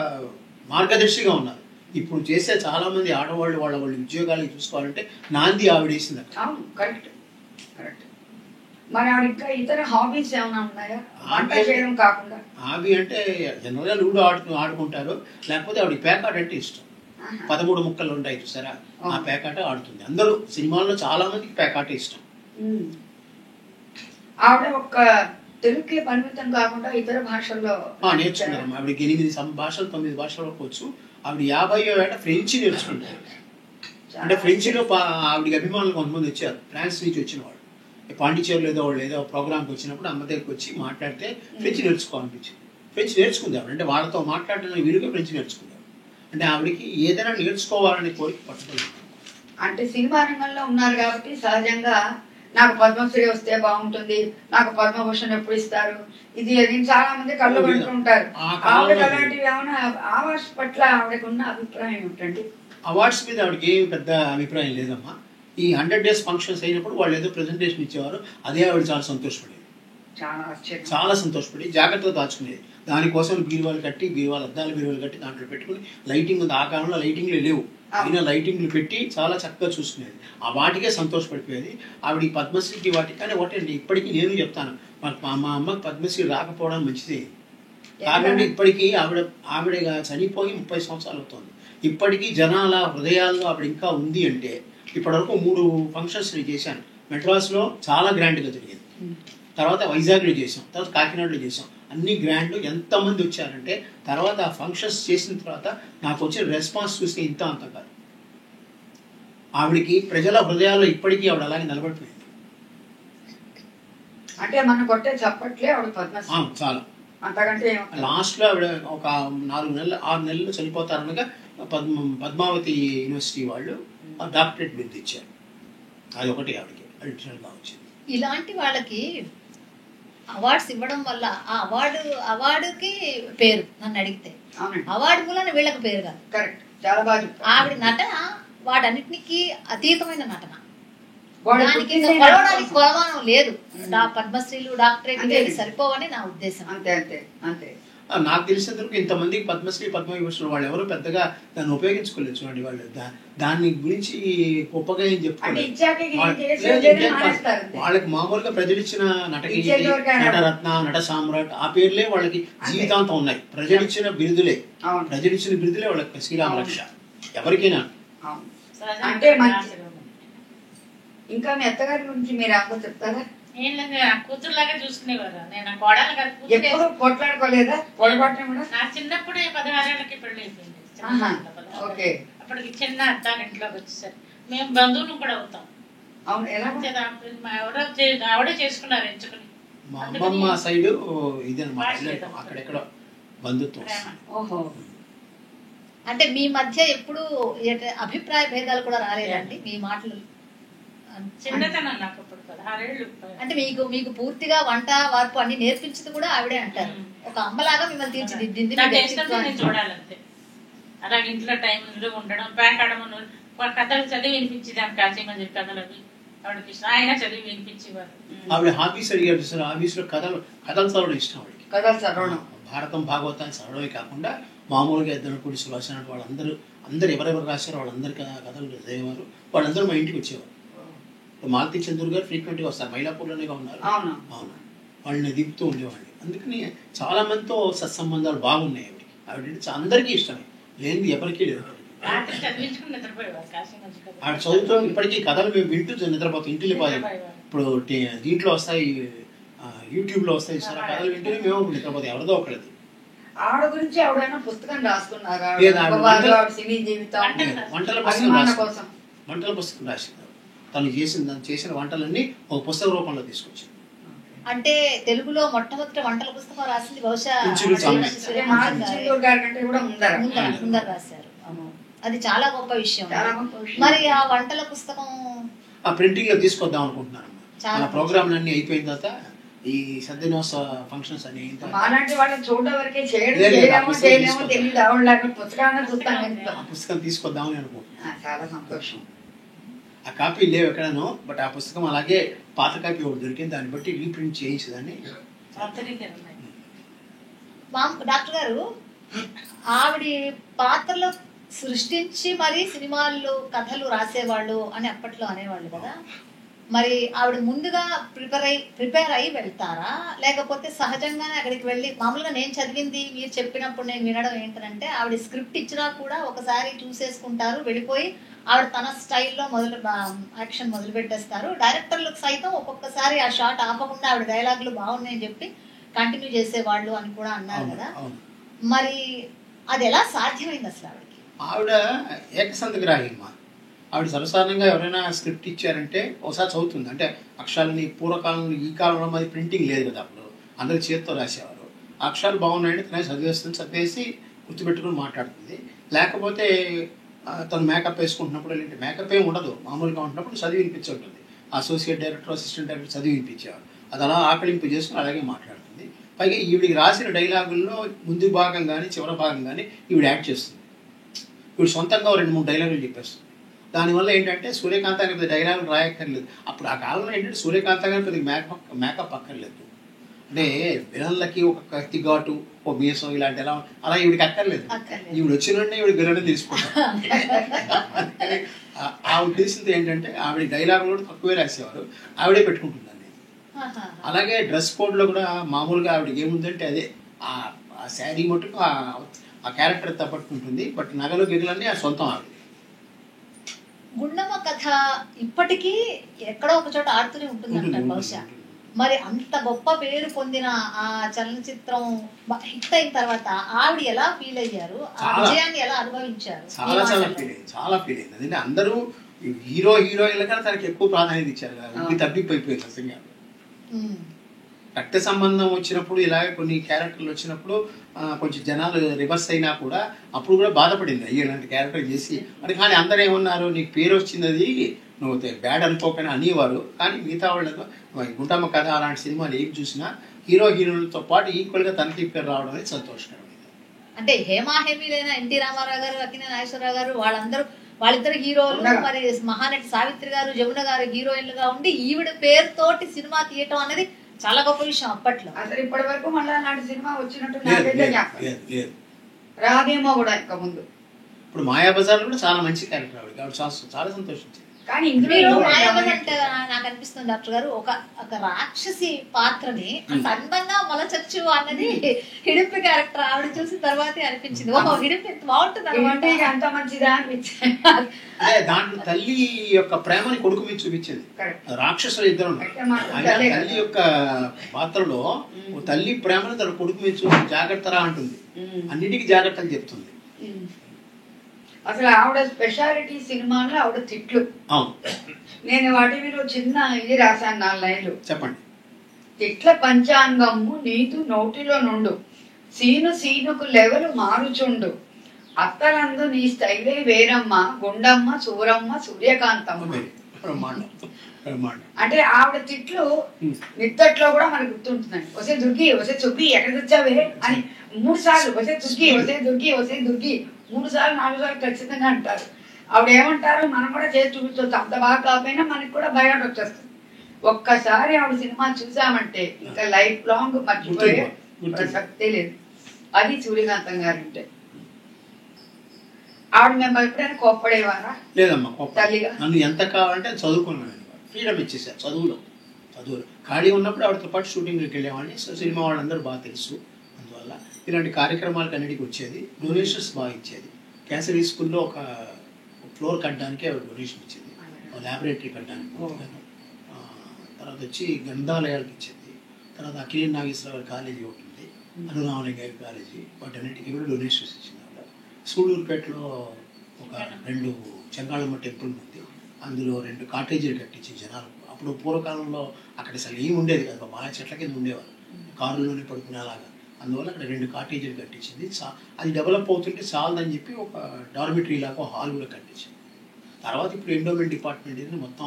Speaker 3: మార్గదర్శిగా ఉన్నారు. ఇప్పుడు చేసే చాలా మంది ఆడవాళ్ళు వాళ్ళ ఉద్యోగాలు చూసుకోవాలంటే నాంది ఆవిడేసింది.
Speaker 2: అవును, కరెక్ట్ కరెక్ట్. మరి ఆవిడ ఇంకా ఇతర హాబీస్ ఏమైనా ఉన్నాయా వంట చేయడం కాకుండా?
Speaker 3: హాబీ అంటే జనరల్గా లూడో ఆడుకుంటారు, లేకపోతే ఆవిడ పేకాట అంటే ఇష్టం. 13 ముక్కలు ఉంటాయి చూసారా, ఆ పేకాట ఆడుతుంది. అందరూ సినిమాల్లో చాలా మందికి పేకాట ఇష్టం.
Speaker 2: ఆవిడ ఒక్క తెలుగుకే పరిమితం కాకుండా ఇతర భాషల్లో
Speaker 3: నేర్చుకున్నారు. ఆవిడకి 8 భాషలు 9 భాషల వరకు వచ్చు. ఆవిడ 50వ ఏట ఫ్రెంచ్ నేర్చుకుంటారు. అంటే ఫ్రెంచ్లో ఆవిడకి అభిమానులు కొంతమంది వచ్చారు, ఫ్రాన్స్ నుంచి వచ్చిన వాళ్ళు. పాండిచేరిలో ఏదో ప్రోగ్రామ్కి వచ్చినప్పుడు అమ్మ దగ్గరికి వచ్చి మాట్లాడితే ఫ్రెంచ్ నేర్చుకోవాలనిపించింది. ఫ్రెంచ్ నేర్చుకుంది ఆవిడ. అంటే వాళ్ళతో మాట్లాడడానికి వీలుగా ఫ్రెంచ్ నేర్చుకుందాం. అంటే ఆవిడకి ఏదైనా నేర్చుకోవాలని కోరిక పట్టుకుంది.
Speaker 2: అంటే సినిమా రంగంలో ఉన్నారు కాబట్టి సహజంగా నాకు పద్మశ్రీ వస్తే బాగుంటుంది, నాకు పద్మభూషణ్ ఎప్పుడు ఇస్తారు, ఇది అది చాలా మంది కళ్ళు పడుతూ ఉంటారు. ఆవిడకి అలాంటివి ఏమైనా అవార్డ్స్ పట్ల ఆవిడకు ఉన్న అభిప్రాయం ఏమిటండి?
Speaker 3: అవార్డ్స్ మీద ఆవిడకి ఏమి పెద్ద అభిప్రాయం లేదమ్మా. ఈ 100 days ఫంక్షన్స్ అయినప్పుడు వాళ్ళు ఏదో ప్రెజెంటేషన్ ఇచ్చేవారు, అదే ఆవిడ చాలా సంతోషపడేది. చాలా సంతోషపడి జాగ్రత్తగా దాచుకునేది. దానికోసం బీరువాలు కట్టి, అద్దాల బీరువాలు కట్టి దాంట్లో పెట్టుకుని లైటింగ్ ఉంది. ఆ కాలంలో లైటింగ్లు లేవు, అయినా లైటింగ్లు పెట్టి చాలా చక్కగా చూసుకునేది. ఆ వాటికే సంతోషపడిపోయేది. ఆవిడ పద్మశ్రీకి వాటికి కానీ ఒకటండి, ఇప్పటికీ నేను చెప్తాను, మా అమ్మకి పద్మశ్రీ రాకపోవడం మంచిదే. కాబట్టి ఇప్పటికీ ఆవిడ చనిపోయి 30 సంవత్సరాలు అవుతుంది. ఇప్పటికీ జనాల హృదయాల్లో ఆవిడ ఇంకా ఉంది అంటే, ఇప్పటివరకు 3 ఫంక్షన్స్ నేను చేశాను. మెడ్రాస్లో చాలా గ్రాండ్గా జరిగింది, తర్వాత వైజాగ్లో చేసాం, తర్వాత కాకినాడలో చేసాం. అన్ని గ్రాండ్లు ఎంతమంది వచ్చారంటే, తర్వాత ఆ ఫంక్షన్స్ చేసిన తర్వాత నాకు వచ్చిన రెస్పాన్స్ చూస్తే ఇంత అంత కాదు. ఆవిడకి ప్రజల హృదయాల్లో ఇప్పటికీ ఆవిడ అలాగే నిలబడిపోయింది.
Speaker 2: అంటే మన కొట్టే చప్పట్లే ఆవిడ పద్మశ్రీ.
Speaker 3: చాలా.
Speaker 2: అంతకంటే
Speaker 3: లాస్ట్లో ఆవిడ ఒక 6 నెలలు చనిపోతారనగా పద్మావతి యూనివర్సిటీ వాళ్ళు డాక్టరేట్ బిరుదు ఇచ్చారు. అది ఒకటి ఆవిడకి అడిషనల్గా వచ్చింది.
Speaker 1: ఇలాంటి వాళ్ళకి అవార్డ్స్ ఇవ్వడం వల్ల ఆ అవార్డుకి పేరు, నన్ను అడిగితే అవార్డు మూలన వీళ్ళకి పేరు కాదు.
Speaker 2: కరెక్ట్, చాలా బాగా.
Speaker 1: ఆవిడ నటన వాటన్నిటికి అతీతమైన నటన.
Speaker 2: దానికి
Speaker 1: కొలవడానికి కొలమానం లేదు. పద్మశ్రీలు డాక్టరేట్ సరిపోవని నా ఉద్దేశం.
Speaker 2: అంతే అంతే అంతే.
Speaker 3: నాకు తెలిసినందుకు ఇంతమందికి పద్మశ్రీ పద్మవిభూషణ్ వాళ్ళు ఎవరు పెద్దగా దాన్ని ఉపయోగించుకోలేదు. చూడండి, వాళ్ళు దాని గురించి గొప్పగా ఏం చెప్పుకోలేదు. వాళ్ళకి మామూలుగా ప్రజలిచ్చిన నటరత్న, నట సామ్రాట్ ఆ పేర్లే వాళ్ళకి జీవితాంతం ఉన్నాయి. ప్రజలిచ్చిన బిరుదులే వాళ్ళకి శ్రీరామ రక్ష ఎవరికైనా.
Speaker 2: అంటే ఇంకా మీ అత్తగారి గురించి మీరు ఏమో చెప్తారా?
Speaker 4: కూతురులాగా చూసుకునేవారు. నేను కోడలు
Speaker 2: ఎప్పుడు కొట్లాడుకోలేదా?
Speaker 4: నా చిన్నప్పుడే 16 ఏళ్ళకి పెళ్లి అయిపోయింది. అప్పటికి చిన్న అత్తారింట్లోకి వచ్చేసరి మేము బంధువులు కూడా అవుతాం. ఆవిడే చేసుకున్నారు ఎంచుకుని.
Speaker 3: మా అమ్మమ్మ సైడ్ ఇదన్నమాట, అక్కడెక్కడ బంధుత్వం.
Speaker 2: ఓహో.
Speaker 1: అంటే మీ మధ్య ఎప్పుడు అభిప్రాయ భేదాలు కూడా రాలేదండి? మీ మాటలు
Speaker 4: చిన్నతనం నాకు ఇప్పుడు 16 ఏళ్ళు.
Speaker 1: అంటే మీకు పూర్తిగా వంట వార్పు అన్ని నేర్పించింది కూడా ఆవిడే అంటారు. ఒక అమ్మలాగా మిమ్మల్ని తీర్చిదిద్దింది.
Speaker 4: చూడాలంతే. అలాగే ఇంట్లో టైం ఉండడం, పేకాడమను కథలు చదివి వినిపించేదాన్ని. కాశీమని చెప్పి కథలు అవి ఆవిడకి ఇష్టం. ఆయన చదివి వినిపించేవారు.
Speaker 3: ఆవిడ హాబీస్ అడిగారు చూసారు, హాబీస్ లో కథలు చదవడం ఇష్టం ఆవిడకి.
Speaker 2: కథలు చదవడం,
Speaker 3: భారతం భాగవతాన్ని చదవడమే కాకుండా మామూలుగా ఎద్దనపూడి సుభాషణ వాళ్ళందరూ ఎవరెవరు రాశారో వాళ్ళందరికీ కథలు చదివేవారు. వాళ్ళందరూ మా ఇంటికి వచ్చేవారు. మాలతి చంద్రుడు గారు ఫ్రీక్వెంట్గా వస్తారు, మైలాపూర్లోనే ఉన్నారు. అవును, వాళ్ళని దిగుతూ ఉండేవాళ్ళు. అందుకని చాలా మందితో సత్సంబంధాలు బాగున్నాయి ఆవిడకి. ఆవిడ అందరికీ ఇష్టమే, లేనిది ఎవరికీ లేదు. ఆవిడ చదువుతూ ఇప్పటికీ కథలు మేము వింటూ నిద్రపోతాం. ఇంటికి పోయాం. ఇప్పుడు దీంట్లో వస్తాయి, యూట్యూబ్లో వస్తాయి సార్, కథలు వింటూనే మేము నిద్రపోతాం. ఎవరిదో ఒకరిది.
Speaker 2: ఆవిడ గురించి ఎవడైనా పుస్తకం రాసుకున్నారా?
Speaker 3: లేదు, ఆవిడ
Speaker 2: ఆవిడ సినీ జీవితం
Speaker 3: వంటల
Speaker 2: అభిమాన కోసం
Speaker 3: వంటల పుస్తకం రాసింది. తను చేసిన వంటలన్నీ ఒక పుస్తక రూపంలో తీసుకొచ్చింది.
Speaker 1: అంటే తెలుగులో మొట్టమొదటి వంటల పుస్తకం రాసింది బహుశా
Speaker 2: గారి కంటే కూడా
Speaker 1: ముందర రాశారు. అది చాలా గొప్ప విషయం. మరి ఆ వంటల పుస్తకం
Speaker 3: ఆ ప్రింటింగ్ లో తీసుకొద్దాం అనుకుంటున్నాను. మన ప్రోగ్రాంలన్నీ అయిపోయిన తర్వాత ఈ సద్దినోత్సవ ఫంక్షన్స్ అని
Speaker 2: అలాంటి వాళ్ళని చూడడం వరకే చేయలేమో తెలియదు. ఆవిడ పుస్తకాన్ని చూస్తాను.
Speaker 3: ఆ పుస్తకం తీసుకొద్దామని అనుకుంటున్నాను.
Speaker 2: చాలా సంతోషం.
Speaker 3: ఆ కాపీ లేవు ఎక్కడనో, బట్ ఆ పుస్తకం అలాగే పాత కాపీ ఒకటి దొరికింది, దాన్ని బట్టి రీప్రింట్ చేయించదని.
Speaker 1: డాక్టర్ గారు ఆవిడ పాత్రలు సృష్టించి మరి సినిమాల్లో కథలు రాసేవాళ్ళు అని అప్పట్లో అనేవాళ్ళు కదా. మరి ఆవిడ ముందుగా ప్రిపేర్ అయ్యి వెళ్తారా, లేకపోతే సహజంగానే అక్కడికి వెళ్ళి? మామూలుగా నేను చదివింది మీరు చెప్పినప్పుడు నేను వినడం ఏంటంటే ఆవిడ స్క్రిప్ట్ ఇచ్చినా కూడా ఒకసారి చూసేసుకుంటారు, వెళ్ళిపోయి ఆవిడ తన స్టైల్లో యాక్షన్ మొదలు పెట్టేస్తారు. డైరెక్టర్లకు సైతం ఒక్కొక్కసారి ఆ షాట్ ఆపకుండా ఆవిడ డైలాగులు బాగున్నాయని చెప్పి కంటిన్యూ చేసేవాళ్ళు అని కూడా అన్నారు కదా. మరి అది ఎలా సాధ్యమైంది అసలు ఆవిడకి?
Speaker 3: ఆవిడ ఏకసంతగ్రాహి అమ్మా. ఆవిడ సర్వసాధారణంగా ఎవరైనా స్క్రిప్ట్ ఇచ్చారంటే ఒకసారి చదువుతుంది. అంటే అక్షరాలని పూర్వకాలంలో, ఈ కాలంలో మరి ప్రింటింగ్ లేదు కదా, అప్పుడు అందరు చేతితో రాసేవారు. అక్షరాలు బాగున్నాయంటే తనే చదివేస్తుంది, చదివేసి గుర్తుపెట్టుకుని మాట్లాడుతుంది. లేకపోతే తను మేకప్ వేసుకుంటున్నప్పుడు, లేదంటే మేకప్ ఏమి ఉండదు, మామూలుగా ఉంటున్నప్పుడు చదివి వినిపించి ఉంటుంది. అసోసియేట్ డైరెక్టర్, అసిస్టెంట్ డైరెక్టర్ చదివి వినిపించేవారు. అది అలా ఆకలింపు చేసుకుని అలాగే మాట్లాడుతుంది. పైగా ఈవిడికి రాసిన డైలాగుల్లో ముందు భాగం కానీ చివరి భాగం కానీ ఈవిడ యాక్ట్ చేస్తుంది. ఈవిడ సొంతంగా 2-3 డైలాగులు చెప్పేస్తుంది. దానివల్ల ఏంటంటే సూర్యకాంత గారి పెద్ద డైలాగులు రాయక్కర్లేదు. అప్పుడు ఆ కాలంలో ఏంటంటే సూర్యకాంత గారి పెద్ద మేకప్ అక్కర్లేదు. అంటే విలన్లకి ఒక కత్తి ఘాటు, ఓ మీసం ఇలాంటి ఎలా అలా ఈవిడికి అక్కర్లేదు. ఈవిడ వచ్చినంటే ఈవిడ విలన్ తీసుకుంటాం. ఆ ఉద్దేశంతో ఏంటంటే ఆవిడ డైలాగులు కూడా తక్కువే రాసేవారు, ఆవిడే పెట్టుకుంటుంది. అలాగే డ్రెస్ కోడ్లో కూడా మామూలుగా ఆవిడకి ఏముందంటే అదే ఆ శారీ మటుకు ఆ క్యారెక్టర్ తప్పట్టుకుంటుంది. బట్ నగలు గిగలన్నీ ఆ సొంతం ఆవిడ.
Speaker 1: గుండమ్మ కథ ఇప్పటికీ ఎక్కడో ఒక చోట ఆడుతూనే ఉంటుంది అంటారు బహుశా. మరి అంత గొప్ప పేరు పొందిన ఆ చలనచిత్రం హిట్ అయిన తర్వాత ఆవిడ ఎలా ఫీల్ అయ్యారు, ఆ విజయాన్ని ఎలా అనుభవించారు?
Speaker 3: చాలా ఫీల్ అయింది. అదే అందరూ హీరోయిన్ల కన్నా తనకి ఎక్కువ ప్రాధాన్యత ఇచ్చారు. తప్పిపోయిపోయింది అసలు. రక్త సంబంధం వచ్చినప్పుడు ఇలాగే కొన్ని క్యారెక్టర్లు వచ్చినప్పుడు కొంచెం జనాలు రివర్స్ అయినా కూడా అప్పుడు కూడా బాధపడింది, అయ్యో ఇలాంటి క్యారెక్టర్ చేసి అని. కానీ అందరూ ఏమన్నారు, నీకు పేరు వచ్చింది, అది నువ్వు బ్యాడ్ అనుకోకపోయినా అనేవారు. కానీ మిగతా వాళ్ళతో గుంటమ్మ కథ అలాంటి సినిమాలు ఏం చూసినా హీరోలతో పాటు ఈక్వల్గా తనకి పేరు రావడం అనేది సంతోషకరమైంది.
Speaker 1: అంటే హేమీలైన ఎన్టీ రామారావు గారు, అక్కినేని నాగేశ్వరరావు గారు వాళ్ళిద్దరు హీరోలు, మరి మహానటి సావిత్రి గారు, జమున గారు హీరోయిన్లుగా ఉండి ఈవిడ పేరుతోటి సినిమా తీయటం అనేది చాలా గొప్ప విషయం అప్పట్లో.
Speaker 2: అసలు ఇప్పటి వరకు మళ్ళీ అలాంటి సినిమా వచ్చినట్టు రాదేమో కూడా ఇంకా ముందు.
Speaker 3: ఇప్పుడు మాయాబజార్ కూడా చాలా మంచి క్యారెక్టర్ ఆవిడ, చాలా సంతోషించింది.
Speaker 2: కానీ
Speaker 1: అంటే నాకు అనిపిస్తుంది డాక్టర్ గారు, ఒక రాక్షసి పాత్రని అందంగా మొలచచ్చు అన్నది హిడింపి క్యారెక్టర్ ఆవిడ చూసిన తర్వాతే అనిపించింది. ఓహో, హిడింపి బాగుంటుంది అనమాట,
Speaker 2: అంత మంచిదా అనిపించింది.
Speaker 3: అదే దాంట్లో తల్లి యొక్క ప్రేమని కొడుకు మీద చూపించింది. రాక్షసులు ఇద్దరు తల్లి యొక్క పాత్రలో తల్లి ప్రేమను తన కొడుకు మీద చూసి జాగ్రత్తరా అంటుంది, అన్నిటికీ జాగ్రత్తలు చెప్తుంది.
Speaker 2: అసలు ఆవిడ స్పెషాలిటీ సినిమాలో ఆవిడ తిట్లు. నేను వాటి మీద చిన్న ఇది రాశాను, 4 లైన్లు.
Speaker 3: చెప్పండి.
Speaker 2: తిట్ల పంచాంగము నీతు నోటిలో నుండు, సీనుకు లెవెలు మారుచుండు, అత్తలందు నీ స్టైలే వేరమ్మ, గుండమ్మ, సూరమ్మ, సూర్యకాంతమ్మ. అంటే ఆవిడ తిట్లు నిద్దట్లో కూడా మనకు గుర్తుంటుందండి. వసే దుర్గి, వసే చుగ్గి, ఎక్కడ తెచ్చావే అని 3 సార్లు, వసే దుర్గి, వసే దుర్గి, వసే దుర్గి 3 సార్లు 4 సార్లు ఖచ్చితంగా అంటారు. ఆవిడ ఏమంటారు, మనం కూడా చేసి చూపించవచ్చు. అంత బాగా కాకపోయినా మనకి కూడా భయం వచ్చేస్తుంది. ఒక్కసారి ఆవిడ సినిమా చూసామంటే ఇంకా లైఫ్ లాంగ్ మర్చిపోయే ప్రసక్తే లేదు. అది సూర్యకాంతం గారు అంటే. ఆవిడ మేము ఎప్పుడైనా కోప్పడేవారా?
Speaker 3: లేదమ్మా, తల్లిగా నన్ను ఎంత కావాలంటే చదువుకున్నాను, ఫ్రీడమ్ ఇచ్చేసారు. చదువులో ఖాళీ ఉన్నప్పుడు ఆవిడతో పాటు షూటింగ్కి వెళ్ళేవాడిని. సో సినిమా వాళ్ళందరూ బాగా తెలుసు. అందువల్ల ఇలాంటి కార్యక్రమాలకు అన్నిటికీ వచ్చేది. డొనేషన్స్ బాగా ఇచ్చేది. క్యాన్సర్ స్కూల్లో ఒక ఫ్లోర్ కట్టడానికి ఆవిడ డొనేషన్ ఇచ్చేది, ల్యాబొరేటరీ కట్టడానికి. తర్వాత వచ్చి గ్రంథాలయాలకు ఇచ్చేది. తర్వాత అక్కినేని నాగేశ్వరరావు కాలేజీ ఒకటి ఉంది, అనురామలింగయ్య కాలేజీ వాటన్నిటికీ కూడా డొనేషన్స్ ఇచ్చింది ఆవిడ. సూళ్ళూరుపేటలో ఒక 2 చెంగాళమ్మ టెంపుల్ ఉంది, అందులో 2 కాటేజీలు కట్టించి జనాలు. అప్పుడు పూర్వకాలంలో అక్కడ అసలు ఏమి ఉండేది కదా, బాగా చెట్ల కింద ఉండేవారు, కారులోనే పడుకునేలాగా. అందువల్ల అక్కడ 2 కాటేజీలు కట్టించింది. అది డెవలప్ అవుతుంటే చాలదని చెప్పి ఒక డార్మిటరీ లాగా ఒక హాల్ కూడా కట్టించింది. తర్వాత ఇప్పుడు ఎండోమెంట్ డిపార్ట్మెంట్ ఇది మొత్తం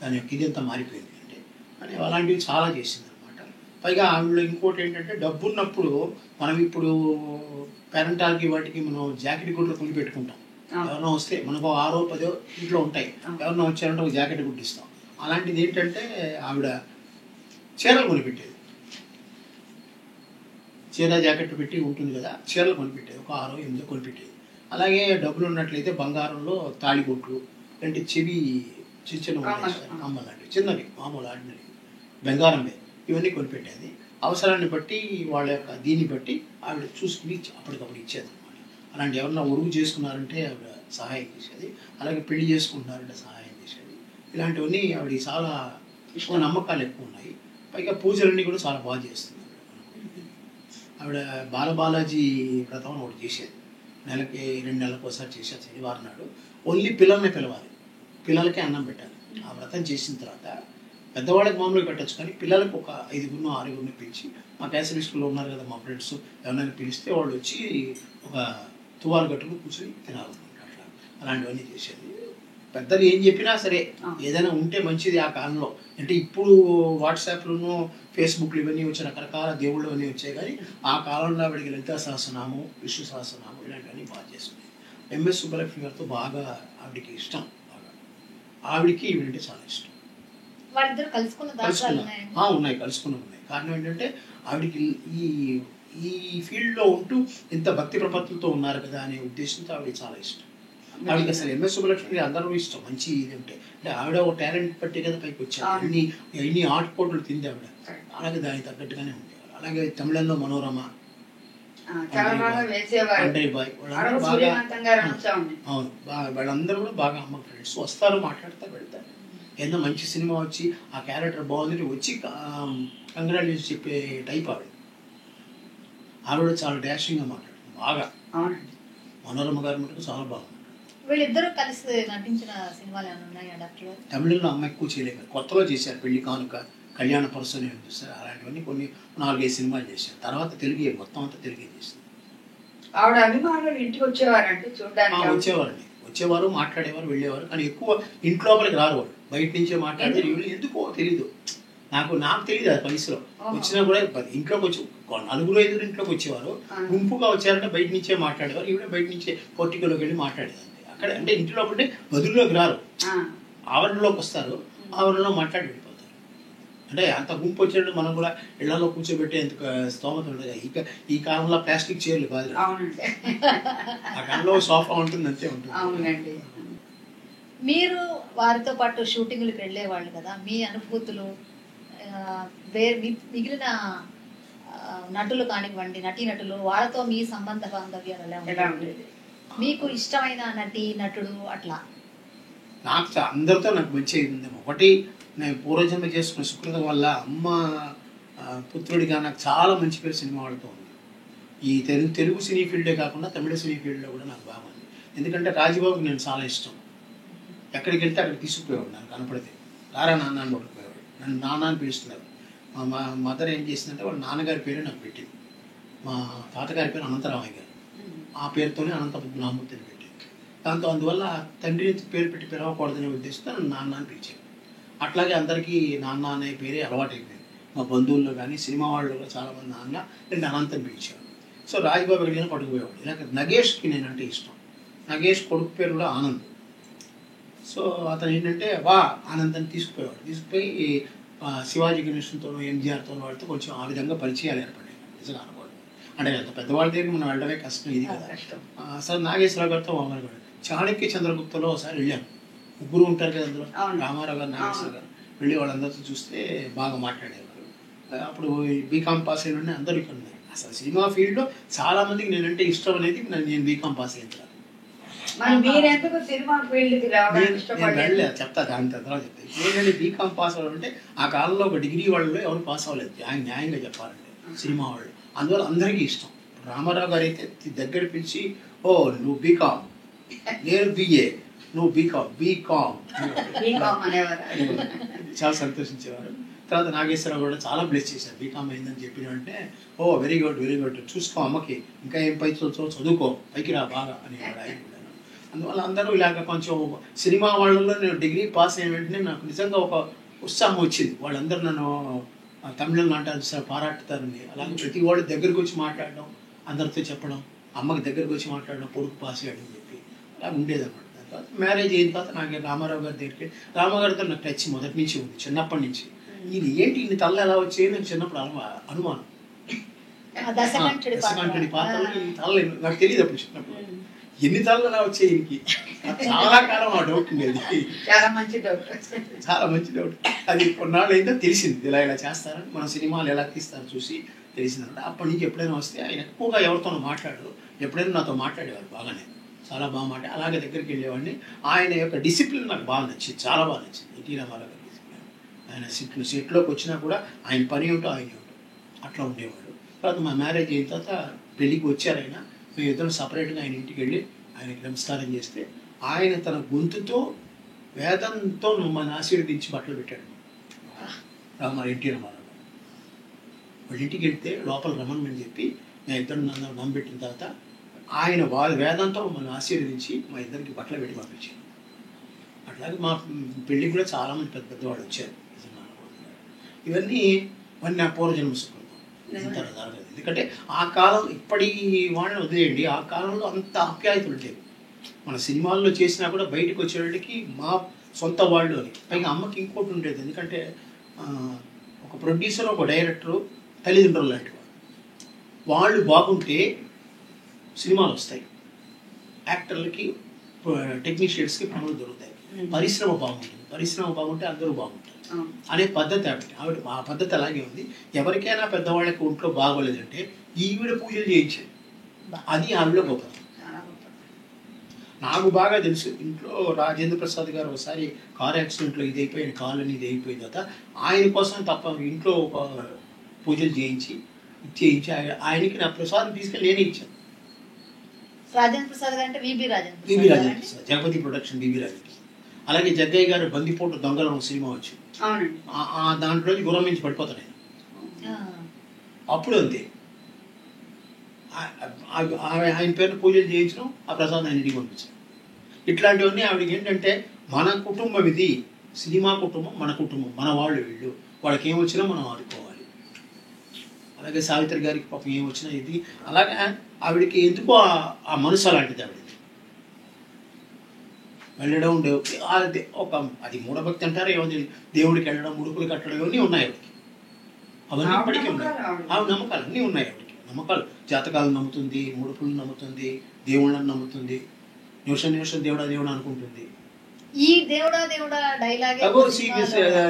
Speaker 3: దాని యొక్క ఇదంతా మారిపోయింది అంటే అలాంటివి చాలా చేసింది అనమాట. పైగా ఆవిడ ఇంకోటి ఏంటంటే డబ్బు ఉన్నప్పుడు మనం ఇప్పుడు పేరెంటాలకి వాటికి మనం జాకెట్ గుడ్లు కొని పెట్టుకుంటాం. ఎవరైనా వస్తే మనకు 6 10 ఇంట్లో ఉంటాయి, ఎవరైనా వచ్చారంటే ఒక జాకెట్ గుడ్డు ఇస్తాం. అలాంటిది ఏంటంటే ఆవిడ చీరలు కొనిపెట్టేది, చీర జాకెట్ పెట్టి ఉంటుంది కదా, చీరలు కొనిపెట్టేది, ఒక 6 8 కొనిపెట్టేది. అలాగే డబ్బులు ఉన్నట్లయితే బంగారంలో తాళిబొట్లు అంటే చెవి చిన్న కమ్మలు లాంటివి చిన్నవి మామూలు ఆడినవి బంగారమే ఇవన్నీ కొనిపెట్టేది. అవసరాన్ని బట్టి వాళ్ళ యొక్క దీన్ని బట్టి ఆవిడ చూసుకుని అప్పటికప్పుడు ఇచ్చేది అనమాట. అలాంటి ఎవరన్నా ఒరుగు చేసుకున్నారంటే ఆవిడ సహాయం చేసేది, అలాగే పెళ్లి చేసుకుంటున్నారంటే సహాయం చేసేది. ఇలాంటివన్నీ ఆవిడ చాలా నమ్మకాలు ఎక్కువ ఉన్నాయి. పైగా పూజలన్నీ కూడా చాలా బాగా చేస్తుంది ఆవిడ. బాలబాలాజీ వ్రతం అని ఒకటి చేసేది, నెలకి 2 నెలలకు ఒకసారి చేసేది. శనివారం నాడు ఓన్లీ పిల్లల్ని పిలవాలి, పిల్లలకే అన్నం పెట్టాలి. ఆ వ్రతం చేసిన తర్వాత పెద్దవాళ్ళకి మామూలుగా పెట్టచ్చు, కానీ పిల్లలకు ఒక 5 6 పిలిచి, మా క్యాసలిస్టులో ఉన్నారు కదా మా ఫ్రెండ్స్, ఎవరైనా పిలిస్తే వాళ్ళు వచ్చి ఒక తువాలు కట్టుకుని కూర్చొని తినాలన్నమాట. అట్లా అలాంటివన్నీ చేసేది. పెద్దలు ఏం చెప్పినా సరే ఏదైనా ఉంటే మంచిది ఆ కాలంలో. అంటే ఇప్పుడు వాట్సాప్లను ఫేస్బుక్లు ఇవన్నీ వచ్చి రకరకాల దేవుళ్ళు అన్నీ వచ్చాయి, కానీ ఆ కాలంలో ఆవిడకి లలితా సహస్రనామం, విష్ణు సహస్రనామం ఇలాంటివన్నీ బాగా చేసుకున్నాయి. ఎంఎస్ సుబ్బలక్ష్మి గారితో బాగా ఆవిడకి ఇష్టం, బాగా ఆవిడికి ఈవిడంటే చాలా ఇష్టం.
Speaker 1: వాళ్ళిద్దరు
Speaker 3: ఉన్నాయి, కలుసుకుని ఉన్నాయి. కారణం ఏంటంటే ఆవిడికి ఈ ఫీల్డ్లో ఉంటూ ఇంత భక్తి ప్రపత్తులతో ఉన్నారు కదా అనే ఉద్దేశంతో ఆవిడకి చాలా ఇష్టం. ఆవిడకి అసలు ఎంఎస్ సుబ్బలక్ష్మి అందరూ ఇష్టం, మంచి ఇది ఉంటే. అంటే ఆవిడ ఒక టాలెంట్ బట్టి కదా పైకి వచ్చారు, ఎన్ని ఆటపోట్లు తింది ఆవిడ, అలాగే దానికి తగ్గట్టుగానే ఉండేవారు. అలాగే తమిళంలో మనోరమ, అవును, వాళ్ళందరూ కూడా బాగా అమ్మ ఫ్రెండ్స్, వస్తారు, మాట్లాడతారు, వెళ్తారు. ఏదో మంచి సినిమా వచ్చి ఆ క్యారెక్టర్ బాగుంది వచ్చి కంగ్రాచులేషన్ చెప్పే టైప్ ఆవిడ. ఆవిడ చాలా డాషింగ్గా మాట్లాడుతుంది బాగా. మనోరమ గారి మటుకు చాలా బాగుంది.
Speaker 1: వీళ్ళిద్దరూ కలిసి నటించిన సినిమాలు ఏమైనా ఉన్నాయా డాక్టర్?
Speaker 3: తమిళంలో అమ్మ ఎక్కువ చేయలేదు, కొత్తలో చేశారు, పెళ్లి కానుక, కళ్యాణ పరసని చూస్తారు, అలాంటివన్నీ కొన్ని 4 5 సినిమాలు చేశారు. తర్వాత తెలుగే, మొత్తం అంతా తెలుగే చేసింది.
Speaker 2: ఆవిడ అభిమానులు ఇంటికి వచ్చేవారంటే చూడడానికి?
Speaker 3: వచ్చేవారు, మాట్లాడేవారు, వెళ్ళేవారు, కానీ ఎక్కువ ఇంట్లోపలికి రారు వాళ్ళు, బయట నుంచే మాట్లాడేది. వీళ్ళు ఎందుకో తెలీదు, నాకు తెలియదు అది వయసులో. వచ్చినా కూడా ఇంట్లోకి వచ్చి 4 5 ఇంట్లోకి వచ్చేవారు, గుంపుగా వచ్చారంటే బయట నుంచే మాట్లాడేవారు. ఈవిడ బయట నుంచే పోర్టికోలోకి వెళ్ళి మాట్లాడేది అక్కడ. అంటే ఇంట్లో అంటే గదుల్లోకి రారు, ఆవరణలోకి వస్తారు, ఆవరణలో మాట్లాడి వెళ్ళిపోతారు. అంటే అంత గుంపు వచ్చినట్టు మనం కూడా ఇళ్లలో కూర్చోబెట్టే ఎందుకు స్తోమత ఉండదు. ఈ కాలంలో ప్లాస్టిక్ చైర్లు కాదు, ఆ కాలంలో సోఫా ఉంటుంది, అంతే ఉంటుంది.
Speaker 1: మీరు వారితో పాటు షూటింగ్లకు వెళ్ళేవాళ్ళు కదా, మీ అనుభూతులు మిగిలిన నటులు కానివ్వండి, నటీనటులు, వాళ్ళతో మీ సంబంధ బాంధవ్యాలు ఎలా ఉండేది? మీకు ఇష్టమైన నటుడు అట్లా?
Speaker 3: నాకు అందరితో నాకు మంచి ఉంది. ఒకటి, నేను పూర్వజన్మ చేసుకున్న సుకృతం వల్ల అమ్మ పుత్రుడిగా నాకు చాలా మంచి పేరు సినిమా వాళ్ళతో ఉంది. ఈ తెలుగు సినీ ఫీల్డే కాకుండా తమిళ సినీ ఫీల్డ్లో కూడా నాకు బాగుంది. ఎందుకంటే రాజబాబుకి నేను చాలా ఇష్టం. ఎక్కడికి వెళ్తే అక్కడికి తీసుకుపోయేవాడు, నాకు కనపడితే రారా నాన్న అని పడుకుపోయేవాడు, నన్ను నాన్న అని పిలుస్తున్నారు. మా మదర్ ఏం చేసిందంటే వాళ్ళ నాన్నగారి పేరే నాకు పెట్టింది, మా తాతగారి పేరు అనంతరామయ్య గారు, ఆ పేరుతోనే అనంతపద్మనాభమూర్తి అని పెట్టింది. దాంతో అందువల్ల తండ్రిని పేరు పెట్టి పిలవకూడదనే ఉద్దేశంతో నన్ను నాన్న అని పిలిచాను. అట్లాగే అందరికీ నాన్న అనే పేరే అలవాటైపోయింది. మా బంధువుల్లో కానీ సినిమా వాళ్ళు కూడా చాలామంది నాన్న నేను అనంతని పిలిచాను. సో రాజబాబు ఎక్కడికైనా పట్టుకుపోయేవాడు. ఇలాగ నగేష్కి నేనంటే ఇష్టం. నగేష్ కొడుకు పేరు కూడా ఆనంద్. సో అతను ఏంటంటే ఆనంద్ అని తీసుకుపోయేవాడు. తీసుకుపోయి శివాజీ గణేషన్తోనూ ఎంజీఆర్తోనూ వాడితో కొంచెం ఆ విధంగా పరిచయాలు ఏర్పడాయి. నిజంగా అనుకోండి, అంటే అంత పెద్దవాళ్ళ దగ్గర మనం వెళ్ళడమే కష్టం, ఇది కదా. అసలు నాగేశ్వరరావు గారితో మామూలు చాణక్య చంద్రగుప్తలో ఒకసారి వెళ్ళాను. 3 ఉంటారు కదా అందులో, రామారావు గారు, నాగేశ్వర గారు. వెళ్ళి వాళ్ళందరితో చూస్తే బాగా మాట్లాడేవారు. అప్పుడు బీకామ్ పాస్ అయిన అందరూ ఇక్కడ ఉన్నారు. అసలు సినిమా ఫీల్డ్లో చాలా మందికి నేనంటే ఇష్టం అనేది నేను బీకామ్ పాస్ అయిన చెప్తా, దాని తర్వాత చెప్తా. ఏంటంటే బీకామ్ పాస్ అవ్వాలంటే ఆ కాలంలో ఒక డిగ్రీ వాళ్ళు ఎవరు పాస్ అవ్వలేదు, న్యాయంగా చెప్పాలంటే సినిమా వాళ్ళు. అందువల్ల అందరికీ ఇష్టం. రామారావు గారు అయితే దగ్గర పిలిచి, ఓ నువ్వు బీకామ్, నేను బిఏ, నువ్వు బీకామ్
Speaker 2: అనేవారు.
Speaker 3: చాలా సంతోషించేవారు. తర్వాత నాగేశ్వరరావు కూడా చాలా బ్లెస్ చేశారు. బీకామ్ అయిందని చెప్పిన అంటే, ఓ వెరీ గుడ్ చూసుకో అమ్మకి, ఇంకా ఏం పై చదువుకో, పైకి రా బాగా అనేవాడు ఆయన కూడా. అందువల్ల అందరూ ఇలాగ కొంచెం సినిమా వాళ్ళలో నేను డిగ్రీ పాస్ అయిన వెంటనే నాకు నిజంగా ఒక ఉత్సాహం వచ్చింది. వాళ్ళందరూ నన్ను తమిళంలో అంటారు సార్ పారాటుతారని. అలాగే ప్రతి వాళ్ళు దగ్గరికి వచ్చి మాట్లాడడం, అందరితో చెప్పడం, అమ్మకి దగ్గరికి వచ్చి మాట్లాడడం, కొడుకు పాస్ అయ్యాడని చెప్పి అలా ఉండేదన్నమాట. దాని తర్వాత మ్యారేజ్ అయిన తర్వాత నాకు రామారావు గారి దగ్గరికి, రామారావు గారితో నాకు టచ్ మొదటి నుంచి ఉంది, చిన్నప్పటి నుంచి. ఇది ఏంటి ఇన్ని తల్ల ఎలా వచ్చాయి నాకు చిన్నప్పుడు అనుమానం. దశకంఠుడి పాత్రలు ఈ తల్ల నాకు తెలియదు అప్పుడు చిన్నప్పుడు, ఎన్ని తలలు ఎలా వచ్చాయి ఇంకి. చాలా కాలం ఆ డౌట్ ఉండేది.
Speaker 2: చాలా మంచి డౌట్.
Speaker 3: అది కొన్నాళ్ళు అయితే తెలిసింది, ఇలా చేస్తారని, మన సినిమాలు ఎలా తీస్తారో చూసి తెలిసిందంటే. అప్పటి నుంచి ఎప్పుడైనా వస్తే ఆయన ఎక్కువగా ఎవరితోనో మాట్లాడు, ఎప్పుడైనా నాతో మాట్లాడేవారు బాగానే, చాలా బాగా మాట్లాడి. అలాగే దగ్గరికి వెళ్ళేవాడిని. ఆయన యొక్క డిసిప్లిన్ నాకు బాగా నచ్చింది, చాలా బాగా నచ్చింది. ఎన్టీ రామారావు గారి డిసిప్లిన్. ఆయన సెట్లోకి వచ్చినా కూడా ఆయన పని ఉంటూ ఆయన ఉంటూ అట్లా ఉండేవాడు. తర్వాత మా మ్యారేజ్ అయిన తర్వాత పెళ్ళికి వచ్చారు ఆయన. మేము ఇద్దరు సపరేట్గా ఆయన ఇంటికి వెళ్ళి ఆయనకి నమస్కారం చేస్తే ఆయన తన గొంతుతో వేదంతో మన ఆశీర్వదించి బట్టలు పెట్టాడు ఎన్టీ రామారావు గారు. వాళ్ళ ఇంటికి వెళ్తే లోపల రమణమని చెప్పి మేము ఇద్దరు నమ్మబెట్టిన తర్వాత ఆయన వేదంతో మనం ఆశీర్వదించి మా ఇద్దరికి బట్టలు పెట్టి పంపించారు. అట్లాగే మా పెళ్ళికి కూడా చాలామంది పెద్దవాళ్ళు వచ్చారు. ఇవన్నీ నా పూర్వజన్మ సుకృతం. జరగదు. ఎందుకంటే ఆ కాలం, ఇప్పటి వాళ్ళని వదిలేయండి, ఆ కాలంలో అంత ఆప్యాయతలు ఉండేవి. మన సినిమాల్లో చేసినా కూడా బయటకు వచ్చేవాళ్ళకి మా సొంత వాళ్ళు అని. పైగా అమ్మకి ఇంకోటి ఉండేది, ఎందుకంటే ఒక ప్రొడ్యూసర్, ఒక డైరెక్టరు తల్లిదండ్రులు లాంటి వాళ్ళు బాగుంటే సినిమాలు వస్తాయి, యాక్టర్లకి టెక్నీషియన్స్కి పనులు దొరుకుతాయి, పరిశ్రమ బాగుంటే అందరూ బాగుంటారు అనే పద్ధతి ఆవిడ. ఆ పద్ధతి అలాగే ఉంది. ఎవరికైనా పెద్దవాళ్ళకి ఒంట్లో బాగోలేదంటే ఈవిడ పూజలు చేయించేది, అది ఆవిడలో గొప్ప. నాకు బాగా తెలుసు, ఇంట్లో రాజేంద్ర ప్రసాద్ గారు ఒకసారి కార్ యాక్సిడెంట్లో ఇది అయిపోయిన, కాలు అనేది అయిపోయిన తర్వాత ఆయన కోసం తప్ప ఇంట్లో ఒక పూజలు చేయించి ఆయనకి నా ప్రసాదం తీసుకెళ్ళి నేనే ఇచ్చాను.
Speaker 1: రాజేంద్ర ప్రసాద్ గారు అంటే V B Rajendra
Speaker 3: Prasad, Jagapathi production V B Rajendra Prasad. అలాగే జగ్గయ్య గారు బందిపోటు దొంగల సినిమా వచ్చింది, దాంట్లో గుర్రం నుంచి పడిపోతాడు అప్పుడు అంతే. ఆయన పేరున పూజలు చేయించడం, ఆ ప్రసాదం ఆయన ఇంటికి పంపించడం, ఇట్లాంటివన్నీ ఆవిడకి ఏంటంటే మన కుటుంబం ఇది, సినిమా కుటుంబం మన కుటుంబం, మన వాళ్ళు వీళ్ళు, వాళ్ళకి ఏమొచ్చినా మనం ఆదుకోవాలి. అలాగే సావిత్రి గారికి పాపం ఏమొచ్చినా ఇది. అలాగే ఆవిడకి ఎందుకో ఆ మనసు అలాంటిది. ఆవిడది వెళ్ళడం ఒక అది మూఢభక్తి అంటారు ఏమో, దేవుడికి వెళ్ళడం, ముడుపులు కట్టడం ఇవన్నీ ఉన్నాయి ఆవిడకి. అవన్నీ ఇప్పటికీ ఉన్నాయి. ఆవిడ నమ్మకాలు అన్నీ ఉన్నాయి ఆవిడకి. నమ్మకాలు, జాతకాలు నమ్ముతుంది, ముడుపులు నమ్ముతుంది, దేవుళ్ళని నమ్ముతుంది, నిమిషం దేవుడా అనుకుంటుంది.
Speaker 1: ఈ దేవుడా డైలాగ్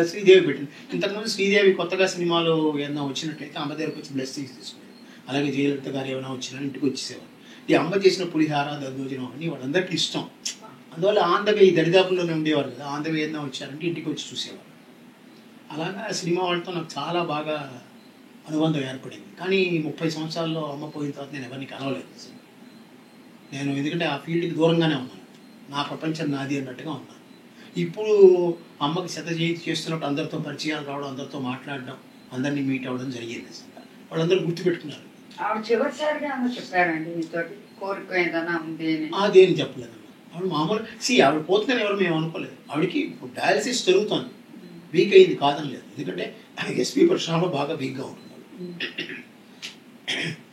Speaker 3: శ్రీదేవి పెట్టింది. ఇంతకుముందు శ్రీదేవి కొత్తగా సినిమాలు ఏదైనా వచ్చినట్లయితే అమ్మ దగ్గరకు వచ్చి బ్లెస్సింగ్స్ తీసుకునేది. అలాగే జయలలిత గారు ఏమైనా వచ్చినా ఇంటికి వచ్చేసేవారు. ఈ అమ్మ చేసిన పులిహార, దద్దోజనం అని వాళ్ళందరికీ ఇష్టం. అందువల్ల ఆంధ్రగా ఈ దరిదాపుల్లోనే ఉండేవారు కదా, ఆంధ్రగా ఏదైనా వచ్చారంటే ఇంటికి వచ్చి చూసేవారు. అలాగా సినిమా వాళ్ళతో నాకు చాలా బాగా అనుబంధం ఏర్పడింది. కానీ 30 సంవత్సరాల్లో అమ్మ పోయిన తర్వాత నేను ఎవరిని కలవలేదు. నేను ఎందుకంటే ఆ ఫీల్డ్కి దూరంగానే ఉన్నాను, నా ప్రపంచం నాది అన్నట్టుగా ఉన్నాను. ఇప్పుడు అమ్మకి జయంతి చేస్తున్నప్పుడు అందరితో పరిచయాలు రావడం, అందరితో మాట్లాడడం, అందరినీ మీట్ అవ్వడం జరిగింది. వాళ్ళందరూ గుర్తుపెట్టుకున్నారు.
Speaker 2: ఆవిడ చివరిసారిగా చెప్పారండి మీతోటి కోరిక ఏదైనా ఉంది?
Speaker 3: అదేం చెప్పలేదమ్మా. ఆవిడ మామూలు ఆవిడ పోతుందని ఎవరు మేము అనుకోలేదు. ఆవిడకి డయాలసిస్ జరుగుతుంది, వీక్ అయింది కాదని లేదు. ఎందుకంటే ఎస్పీ పరిశ్రమలో బాగా వీక్గా ఉంటుంది.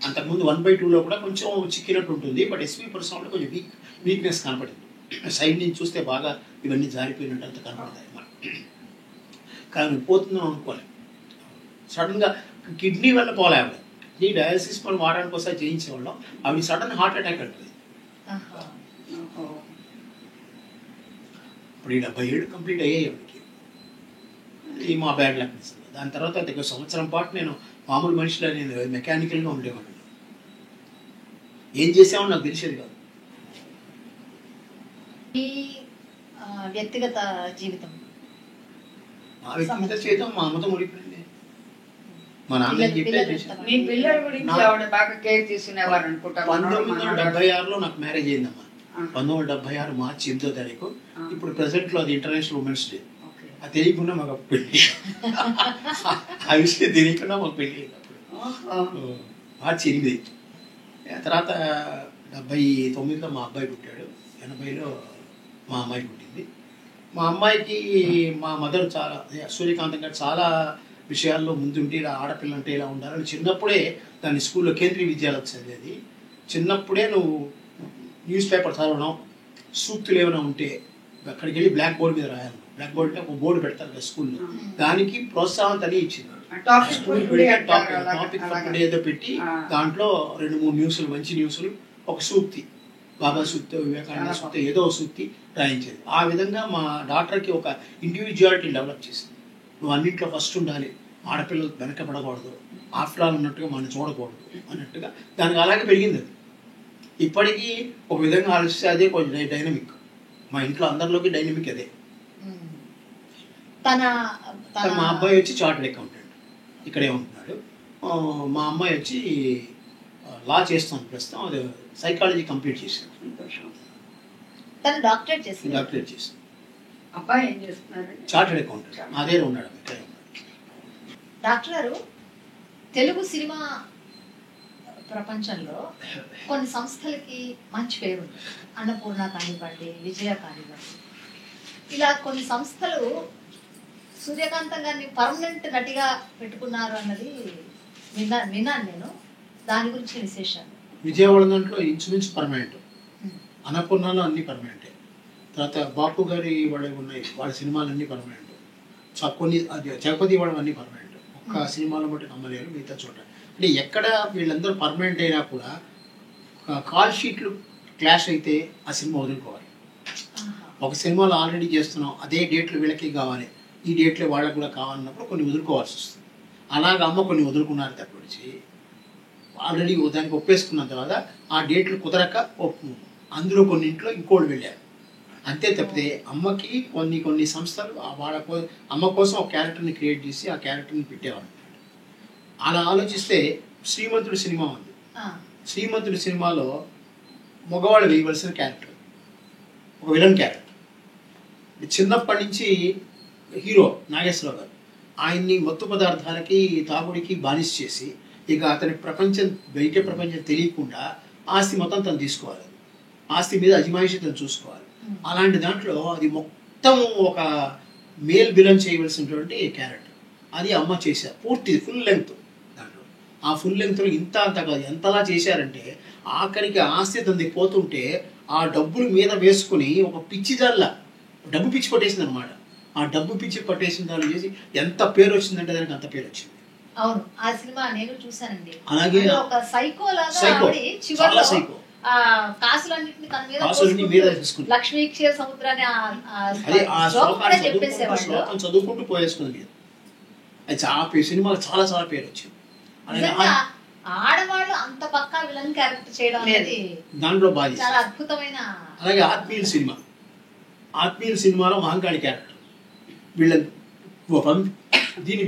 Speaker 3: అంతకుముందు 1/2లో కూడా కొంచెం చిక్కినట్టు ఉంటుంది, బట్ ఎస్పీ పరిశ్రమలో కొంచెం వీక్నెస్ కనపడింది. సైడ్ నుంచి చూస్తే బాగా ఇవన్నీ జారిపోయినట్టు అంత కనపడతాయి అన్నమాట. కానీ పోతుందని అనుకోలేదు. సడన్గా కిడ్నీ వల్ల పోలే ఆవిడ. కిడ్నీ డయాలసిస్ మనం వారానికి ఒకసారి చేయించేవాళ్ళం, ఆవిడ సడన్ హార్ట్ అటాక్ అంటుంది. ఇప్పుడు 70 ఏళ్ళు కంప్లీట్ అయ్యాయి ఆవిడకి. ఇది మా బ్యాడ్ లక్. దాని తర్వాత ఒక సంవత్సరం పాటు నేను మామూలు మనిషిలో నేను మెకానికల్గా ఉండేవాడిని. ఏం చేసామో నాకు తెలిసేది కాదు.
Speaker 1: ఈ వ్యక్తిగత జీవితం,
Speaker 3: మా వ్యక్తిగత జీవితం మా అమ్మతో ముడిపోయింది. మా నాన్న చెప్పే
Speaker 2: మీ పిల్లల గురించి ఆవిడ బాగా కేర్ తీసుకునేవారు అనుకుంటా.
Speaker 3: 1976లో నాకు మ్యారేజ్ అయిందమ్మా. 1976 మార్చి 8వ తారీఖు. ఇప్పుడు ప్రెసెంట్ లో అది ఇంటర్నేషనల్ ఉమెన్స్ డే. అది తెలియకుండా మాకు పెళ్లి, ఆ విషయం తెలియకుండా మాకు పెళ్లి మార్చి 8. తర్వాత 79లో మా అబ్బాయి పుట్టాడు, 80లో మా అమ్మాయి పుట్టింది. మా అమ్మాయికి మా మదర్ చాలా, సూర్యకాంతం గారు చాలా విషయాల్లో ముందుంటే ఇలా ఆడపిల్ల అంటే ఇలా ఉండాలని చిన్నప్పుడే దాన్ని స్కూల్లో కేంద్రీయ విద్యాలయం చదివేది. చిన్నప్పుడే నువ్వు న్యూస్ పేపర్ చదవడం, సూక్తులు ఏమైనా ఉంటే అక్కడికి వెళ్ళి బ్లాక్ బోర్డ్ మీద రాయాలి. బ్లాక్ బోర్డ్ అంటే ఒక బోర్డు పెడతారు కదా స్కూల్లో, దానికి ప్రోత్సాహం తని ఇచ్చింది. టాపిక్ ఏదో పెట్టి దాంట్లో 2-3 న్యూస్లు, మంచి న్యూస్లు, ఒక సూక్తి, బాబా సూక్తి, వివేకానంద సూక్తి, ఏదో సూక్తి రాయించేది. ఆ విధంగా మా డాక్టర్కి ఒక ఇండివిజువాలిటీ డెవలప్ చేసింది. నువ్వు అన్నింట్లో ఫస్ట్ ఉండాలి, ఆడపిల్లలు వెనకబడకూడదు, ఆఫ్టర్ ఆల్ ఉన్నట్టుగా మనం చూడకూడదు అన్నట్టుగా దానికి అలాగే పెరిగింది. అది ఇప్పటికీ ఒక విధంగా ఆలోచిస్తే అదే కొంచెం డైనమిక్. మా ఇంట్లో అందరిలోకి డైనమిక్ అదే. మా అబ్బాయి వచ్చి చార్టెడ్ అకౌంటెంట్, ఇక్కడే ఉంటున్నాడు. మా అమ్మాయి వచ్చి లా చేస్తాను ప్రస్తుతం, అది సైకాలజీ కంప్లీట్ చేశాను.
Speaker 1: డాక్టరేట్
Speaker 3: చేశాను.
Speaker 2: అబ్బాయి ఏం చేస్తున్నారు?
Speaker 3: చార్టెడ్ అకౌంటెంట్, అదే ఉన్నాడు.
Speaker 1: డాక్టర్ గారు, తెలుగు సినిమా ప్రపంచంలో కొన్ని సంస్థలకి మంచి పేరు ఉంది. అన్నపూర్ణ కానివ్వండి, విజయ కానివ్వండి, ఇలా కొన్ని సంస్థలు సూర్యకాంతం గారిని పర్మనెంట్ నటిగా పెట్టుకున్నారు అన్నది విన్నాను నేను. దాని గురించి విశేషాలు.
Speaker 3: విజయవాడ దాంట్లో ఇంచుమించు పర్మనెంట్, అన్నపూర్ణలో అన్ని పర్మనెంటే. తర్వాత బాపు గారి వాళ్ళే ఉన్నాయి, వాళ్ళ సినిమాలన్నీ పర్మనెంట్. కొన్ని జగపతి వాళ్ళ అన్ని పర్మనెంట్. ఒక్క సినిమాలో బట్టి నమ్మలేరు, మిగతా చోట అంటే ఎక్కడ వీళ్ళందరూ పర్మనెంట్ అయినా కూడా కాల్ షీట్లు క్లాష్ అయితే ఆ సినిమా వదులుకోవాలి. ఒక సినిమాలో ఆల్రెడీ చేస్తున్నాం, అదే డేట్లు వీళ్ళకి కావాలి, ఈ డేట్లో వాళ్ళకి కూడా కావాలన్నప్పుడు కొన్ని వదులుకోవాల్సి వస్తుంది. అలాగ అమ్మ కొన్ని వదులుకున్నారు తప్పించి, ఆల్రెడీ దానికి ఒప్పేసుకున్న తర్వాత ఆ డేట్లు కుదరక అందులో కొన్నింట్లో ఇంకోళ్ళు వెళ్ళారు. అంతే తప్పితే అమ్మకి కొన్ని సంస్థలు వాళ్ళ అమ్మ కోసం ఒక క్యారెక్టర్ని క్రియేట్ చేసి ఆ క్యారెక్టర్ని పెట్టేవాళ్ళు. అలా ఆలోచిస్తే శ్రీమంతుడు సినిమా ఉంది. శ్రీమంతుడి సినిమాలో మగవాళ్ళు వేయవలసిన క్యారెక్టర్ ఒక విలన్ క్యారెక్టర్. చిన్నప్పటి నుంచి హీరో నాగేశ్వరరావు గారు ఆయన్ని మత్తు పదార్థాలకి, తాగుడికి బానిస చేసి ఇక అతని బయట ప్రపంచం తెలియకుండా ఆస్తి మొత్తం తను తీసుకోవాలి, ఆస్తి మీద అజమాయిషి తను చూసుకోవాలి. అలాంటి దాంట్లో అది మొత్తం ఒక మేల్ విలన్ చేయవలసినటువంటి క్యారెక్టర్, అది అమ్మ చేశారు. పూర్తి ఫుల్ లెంగ్త్. దాంట్లో ఆ ఫుల్ లెంగ్త్లో ఇంత అంత కాదు, ఎంతలా చేశారంటే ఆఖరికి ఆస్తి తంది పోతుంటే ఆ డబ్బుల మీద వేసుకుని ఒక పిచ్చి దానిలా డబ్బు పిచ్చి పట్టేసింది అనమాట. ఆ డబ్బు పిచ్చి పట్టేసిన దాన్ని చేసి ఎంత పేరు వచ్చిందంటే దానికి అంత పేరు వచ్చింది.
Speaker 1: అవును, ఆ సినిమా నేను చూసానండి.
Speaker 3: అలాగే
Speaker 1: ఒక సైకో లాగా
Speaker 3: చాలా సైకో,
Speaker 1: కాసులన్నింటినీ తన మీద లక్ష్మీ క్షీర సముద్రాన్ని
Speaker 3: చదువుకుంటూ పోయేసుకుంది. అది ఆ సినిమాలో చాలా చాలా పేరు వచ్చింది.
Speaker 1: ఆడవాళ్ళు అంత పక్కా విలన్ క్యారెక్టర్ చేయడం అనేది
Speaker 3: దాంట్లో బాధ
Speaker 1: చాలా అద్భుతమైన.
Speaker 3: అలాగే ఆత్మీయుల సినిమాలో మహంకాళి క్యారెక్టర్ వీళ్ళ దీన్ని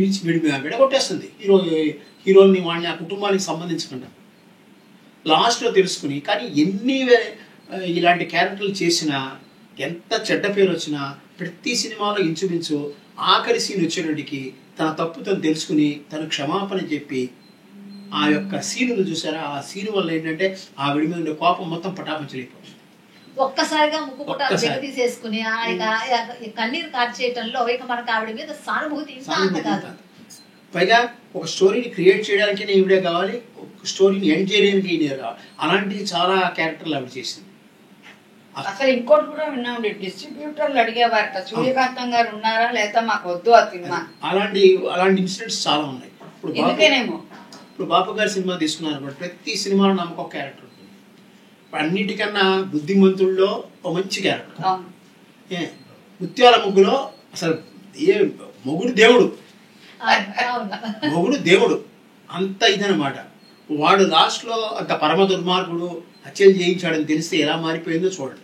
Speaker 3: విడగొట్టేస్తుంది హీరోని, వాళ్ళని, ఆ కుటుంబానికి సంబంధించకుండా లాస్ట్లో తెలుసుకుని. కానీ ఎన్ని ఇలాంటి క్యారెక్టర్లు చేసినా, ఎంత చెడ్డ పేరు వచ్చినా, ప్రతి సినిమాలో ఇంచుమించు ఆఖరి సీన్ వచ్చేటికి తన తప్పు తను తెలుసుకుని తను క్షమాపణ చెప్పి ఆ యొక్క సీనులు చూసారా, ఆ సీను వల్ల ఏంటంటే ఆ విడి మీద కోపం మొత్తం పటాపంచలేకపోతుంది.
Speaker 1: ఒక్కసారిగా ముక్కు తీసేసుకుని కన్నీరు కార్చేయటంలో ఇక మనకు ఆవిడ మీద సానుభూతి కాదు.
Speaker 3: పైగా ఒక స్టోరీని క్రియేట్ చేయడానికి ఈవిడే కావాలి, ఒక స్టోరీని ఎండ్ చేయడానికి ఈవిడే కావాలి. అలాంటి చాలా క్యారెక్టర్లు ఆవిడ చేసింది.
Speaker 2: అసలు ఇంకోటి కూడా విన్నామండి, డిస్ట్రిబ్యూటర్లు అడిగేవారట సూర్యకాంతం గారు ఉన్నారా లేదా మాకు వద్దు ఆ సినిమా.
Speaker 3: అలాంటి ఇన్సిడెంట్స్ చాలా ఉన్నాయి. ఇప్పుడు బాపు గారి సినిమా తీసుకున్నారు, ప్రతి సినిమాలో నమ్మకం ఒక క్యారెక్టర్ ఉంటుంది. అన్నిటికన్నా బుద్ధిమంతుల్లో ఒక మంచి క్యారెక్టర్. ముత్యాల ముగ్గులో అసలు మొగుడు దేవుడు అంత ఇదనమాట. వాడు లాస్ట్లో అంత పరమ దుర్మార్గుడు, హత్యలు చేయించాడని తెలిస్తే ఎలా మారిపోయిందో చూడండి.